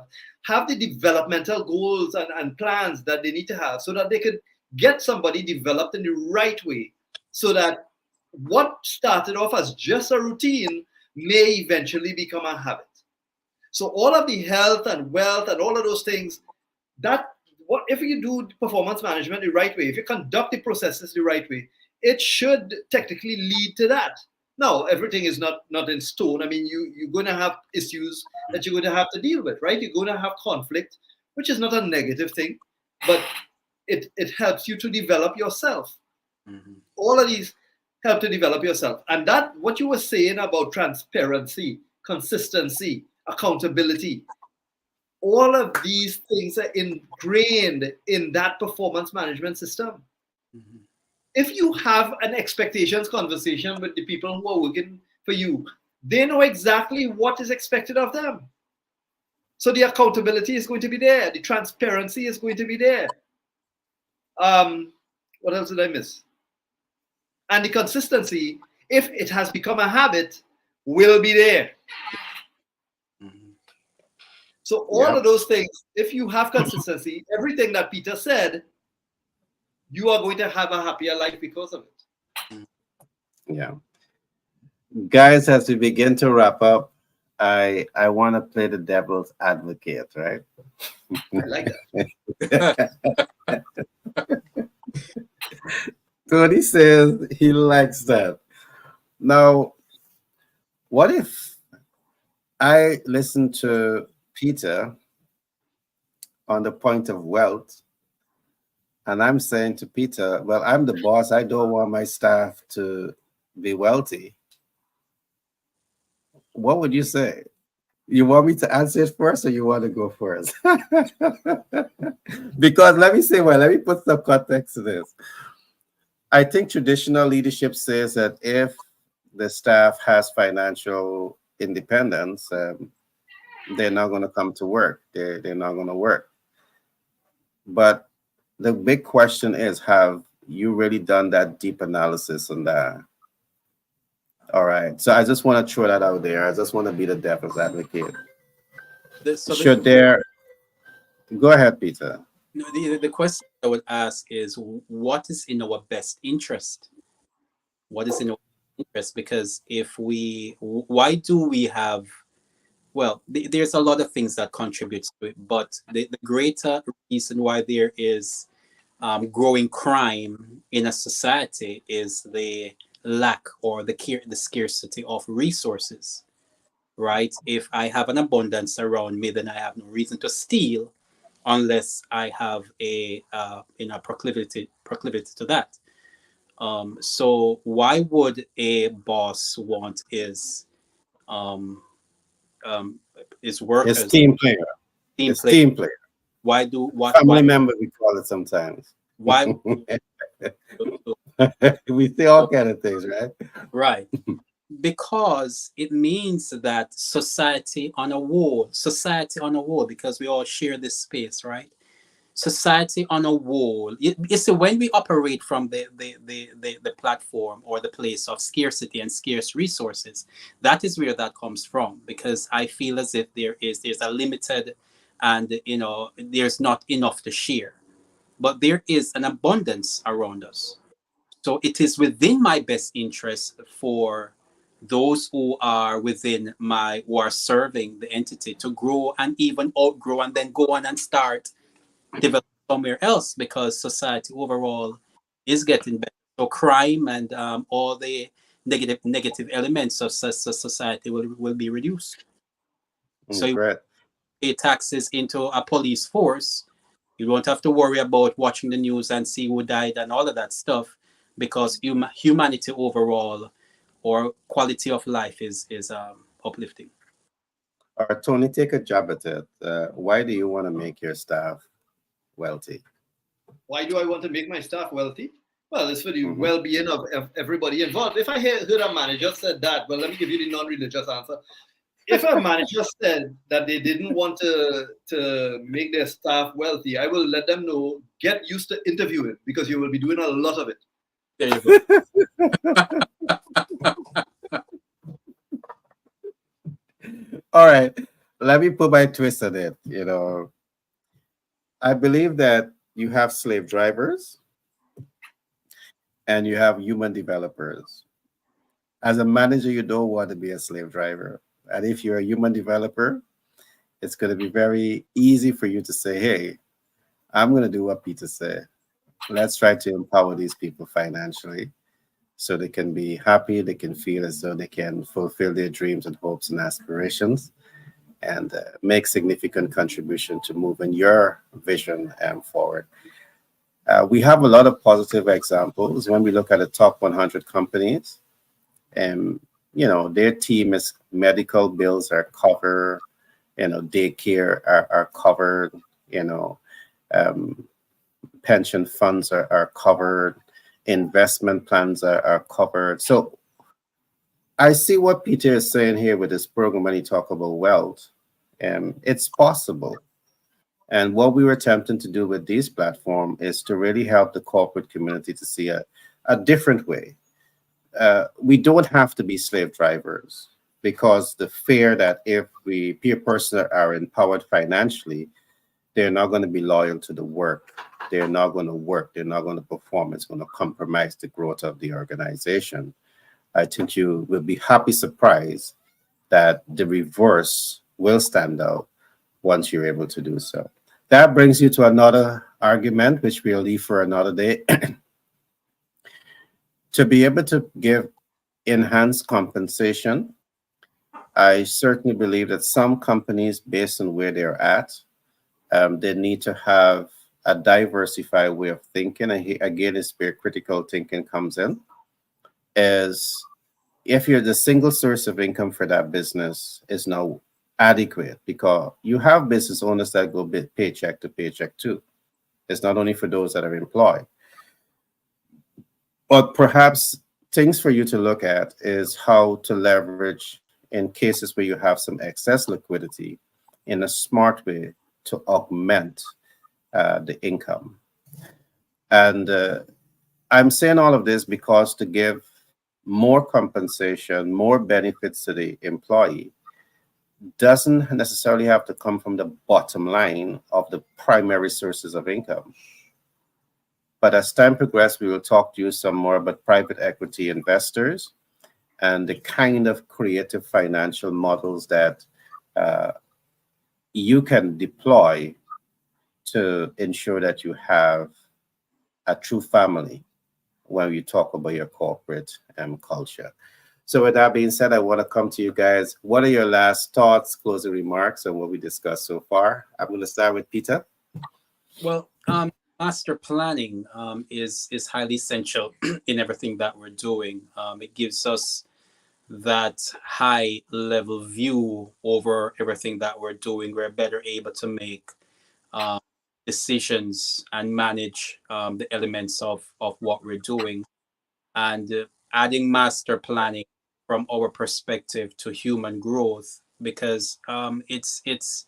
the developmental goals and plans that they need to have so that they could get somebody developed in the right way so that what started off as just a routine may eventually become a habit. So all of the health and wealth and all of those things, that what if you do performance management the right way, if you conduct the processes the right way, it should technically lead to that. Now, everything is not in stone. I mean, you're going to have issues that you're going to have to deal with, right? You're going to have conflict, which is not a negative thing, but it helps you to develop yourself. Mm-hmm. All of these help to develop yourself. And that, what you were saying about transparency, consistency, accountability, all of these things are ingrained in that performance management system. Mm-hmm. If you have an expectations conversation with the people who are working for you, they know exactly what is expected of them. So the accountability is going to be there. The transparency is going to be there. What else did I miss? And the consistency, if it has become a habit, will be there. Mm-hmm. So all Yeah. of those things, if you have consistency, everything that Peter said, you are going to have a happier life because of it. Yeah. Guys, as we begin to wrap up, I want to play the devil's advocate, right? I like that. Tony says he likes that. Now, what if I listen to Peter on the point of wealth, and I'm saying to Peter, well, I'm the boss. I don't want my staff to be wealthy. What would you say? You want me to answer it first, or you want to go first? Because let me say, well, let me put some context to this. I think traditional leadership says that if the staff has financial independence, they're not going to come to work. They're not going to work. But the big question is, have you really done that deep analysis on that? All right. So I just want to throw that out there. I just want to be the devil's advocate. So Should there, go ahead, Peter. no, the question I would ask is, what is in our best interest? What is in our interest? Because if we, why do we have, well, there's a lot of things that contributes to it, but the greater reason why there is growing crime in a society is the lack or the scarcity of resources, right? If I have an abundance around me, then I have no reason to steal unless I have a proclivity to that. So why would a boss want um, his It's workers team player. team It's play? team player. Why do what? Family member, we call it sometimes. Why? We say all kind of things, right? Right. Because it means that society on a whole, because we all share this space, right? Society on a whole, it's when we operate from the platform or the place of scarcity and scarce resources, that is where that comes from. Because I feel as if there's a limited, and there's not enough to share. but there is an abundance around us. So it is within my best interest for those who are within my who are serving the entity to grow and even outgrow and then go on and start develop somewhere else because society overall is getting better. So crime and all the negative elements of society will be reduced. So you Great. pay taxes into a police force. You don't have to worry about watching the news and see who died and all of that stuff because humanity overall or quality of life is uplifting. All right, Tony, take a jab at it. Why do you want to make your staff wealthy? Why do I want to make my staff wealthy? Well, it's for the Hmm. well-being of everybody involved. If I heard a manager said that, well, let me give you the non-religious answer. If a manager said that they didn't want to make their staff wealthy, I will let them know, get used to interviewing because you will be doing a lot of it. There you go. All right, let me put my twist on it. I believe that you have slave drivers and you have human developers. As a manager, you don't want to be a slave driver. And if you're a human developer, it's going to be very easy for you to say, hey, I'm going to do what Peter said. Let's try to empower these people financially so they can be happy, they can feel as though they can fulfill their dreams and hopes and aspirations and make significant contribution to moving your vision forward. We have a lot of positive examples when we look at the top 100 companies. And their team is medical bills are covered, daycare are covered, you know um, pension funds are covered, investment plans are covered. So I see what Peter is saying here with this program when he talk about wealth, and it's possible. And what we were attempting to do with this platform is to really help the corporate community to see a different way. We don't have to be slave drivers because the fear that if we peer person are empowered financially, they're not going to be loyal to the work. They're not going to work. They're not going to perform. It's going to compromise the growth of the organization. I think you will be happy surprised that the reverse will stand out once you're able to do so. That brings you to another argument, which we'll leave for another day. To be able to give enhanced compensation, I certainly believe that some companies, based on where they're at, they need to have a diversified way of thinking. And again, is where critical thinking comes in. Is if you're the single source of income for that business is now adequate because you have business owners that go paycheck to paycheck too. It's not only for those that are employed, but perhaps things for you to look at is how to leverage in cases where you have some excess liquidity in a smart way to augment the income. And I'm saying all of this because to give more compensation, more benefits to the employee doesn't necessarily have to come from the bottom line of the primary sources of income. But as time progresses, we will talk to you some more about private equity investors and the kind of creative financial models that uh, you can deploy to ensure that you have a true family when you talk about your corporate culture. So, with that being said, I want to come to you guys. What are your last thoughts, closing remarks on what we discussed so far? I'm going to start with Peter. Well, master planning is highly essential in everything that we're doing. It gives us that high level view over everything that we're doing. We're better able to make um, decisions and manage the elements of what we're doing. And adding master planning from our perspective to human growth, because it's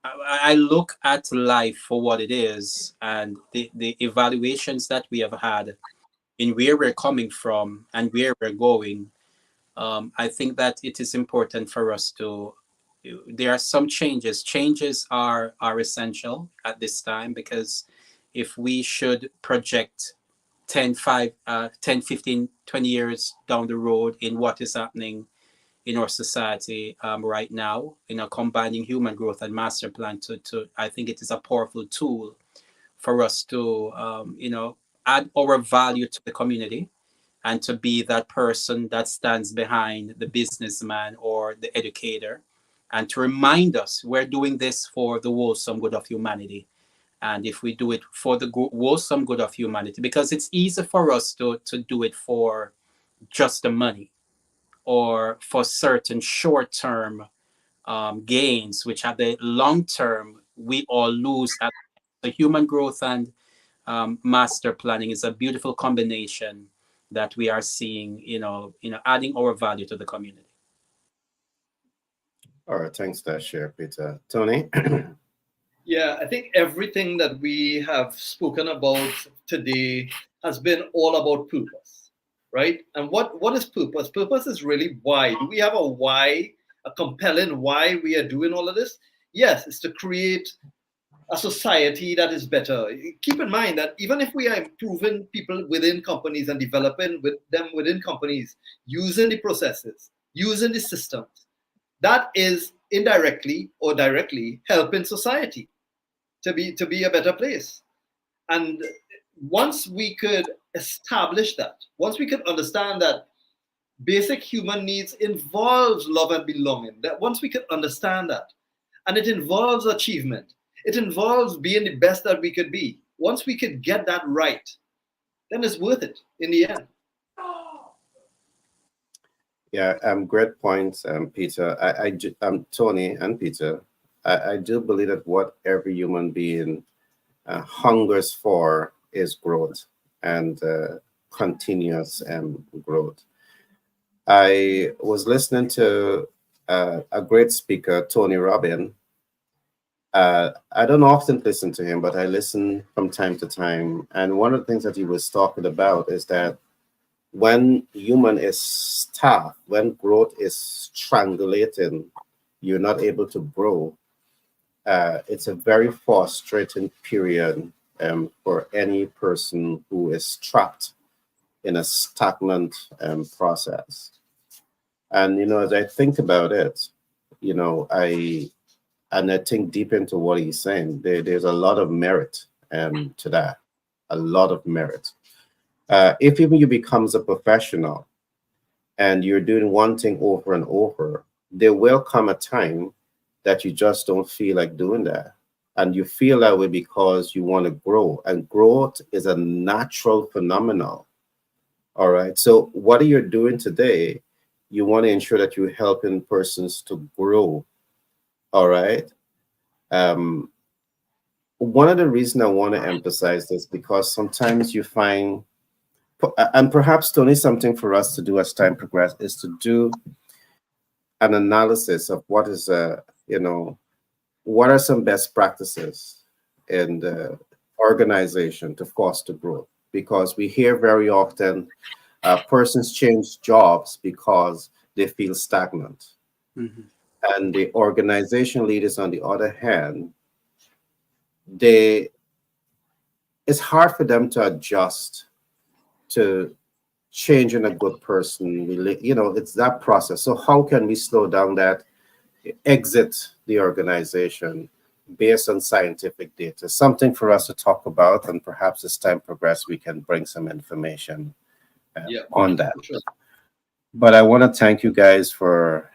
I look at life for what it is and the evaluations that we have had in where we're coming from and where we're going. I think that it is important for us to. There are some changes. Changes are essential at this time because if we should project 10, 15, 20 years down the road in what is happening in our society right now, combining human growth and master plan to I think it is a powerful tool for us to, add our value to the community and to be that person that stands behind the businessman or the educator and to remind us we're doing this for the wholesome good of humanity. And if we do it for the wholesome good of humanity, because it's easy for us to do it for just the money or for certain short-term gains, which at the long term we all lose. At the human growth and master planning is a beautiful combination that we are seeing, adding our value to the community. All right, thanks for that share, Peter. Tony? Yeah, I think everything that we have spoken about today has been all about purpose, right? And what is purpose? Purpose is really why. Do we have a why, a compelling why we are doing all of this? Yes, it's to create a society that is better. Keep in mind that even if we are improving people within companies and developing with them within companies, using the processes, using the systems, that is indirectly or directly helping society to be a better place. And once we could establish that, once we could understand that basic human needs involves love and belonging, that once we could understand that, and it involves achievement, it involves being the best that we could be. Once we could get that right, then it's worth it in the end. Yeah, great points, Peter. Tony and Peter. I do believe that what every human being hungers for is growth and continuous growth. I was listening to a great speaker, Tony Robbins. I don't often listen to him, but I listen from time to time. And one of the things that he was talking about is that when human is starved, when growth is strangulating, you're not able to grow. It's a very frustrating period for any person who is trapped in a stagnant process. And as I think about it, I think deep into what he's saying. There's a lot of merit to that, a lot of merit. If even you becomes a professional and you're doing one thing over and over, there will come a time that you just don't feel like doing that. And you feel that way because you want to grow. And growth is a natural phenomenon. All right. So what are you doing today? You want to ensure that you're helping persons to grow. All right. One of the reasons I want to emphasize this because sometimes you find, and perhaps Tony, something for us to do as time progresses is to do an analysis of what is what are some best practices in the organization to foster growth? Because we hear very often persons change jobs because they feel stagnant. Mm-hmm. And the organization leaders, on the other hand, it's hard for them to adjust to changing a good person. It's that process. So how can we slow down that exit the organization based on scientific data? Something for us to talk about, and perhaps as time progresses, we can bring some information on that. Sure. But I want to thank you guys for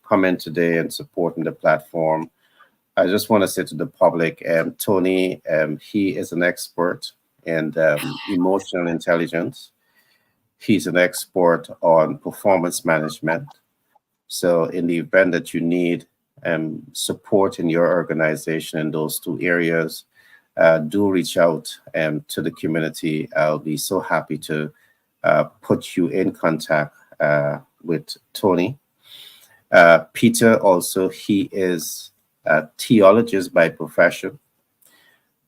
coming today and supporting the platform. I just want to say to the public, Tony, he is an expert in emotional intelligence. He's an expert on performance management. So in the event that you need support in your organization in those two areas, do reach out to the community. I'll be so happy to put you in contact with Tony. Peter also, he is a theologist by profession,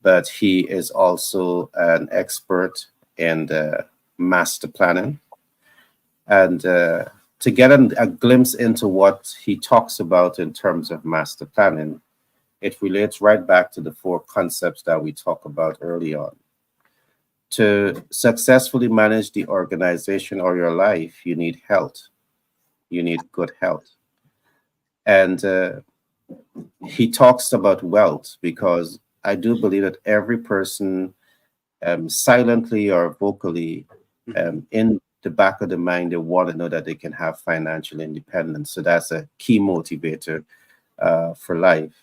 but he is also an expert in master planning. And to get a glimpse into what he talks about in terms of master planning, it relates right back to the four concepts that we talked about early on. To successfully manage the organization or your life, you need health. You need good health. And he talks about wealth because I do believe that every person, silently or vocally, in the back of the mind, they want to know that they can have financial independence. So that's a key motivator for life.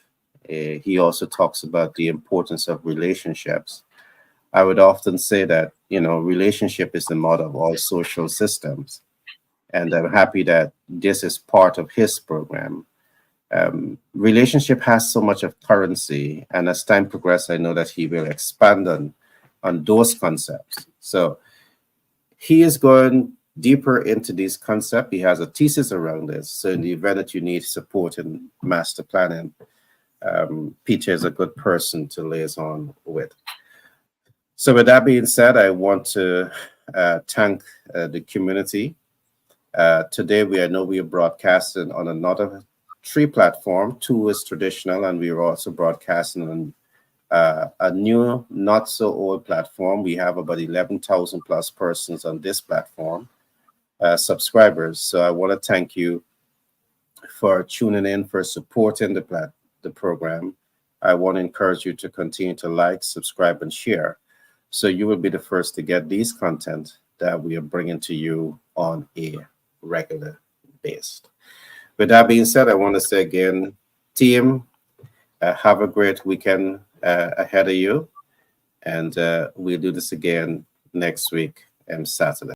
He also talks about the importance of relationships. I would often say that, relationship is the mother of all social systems. And I'm happy that this is part of his program. Relationship has so much of currency, and as time progresses, I know that he will expand on those concepts. So he is going deeper into these concepts. He has a thesis around this. So in the event that you need support in master planning, Peter is a good person to liaison with. So with that being said, I want to thank the community. Today, I know we are broadcasting on another three platform. Two is traditional, and we are also broadcasting on a new, not so old platform. We have about 11,000 plus persons on this platform, subscribers. So I want to thank you for tuning in, for supporting the program. I want to encourage you to continue to like, subscribe, and share, so you will be the first to get these content that we are bringing to you on a regular basis. With that being said, I want to say again, team, have a great weekend ahead of you, and we'll do this again next week and Saturday.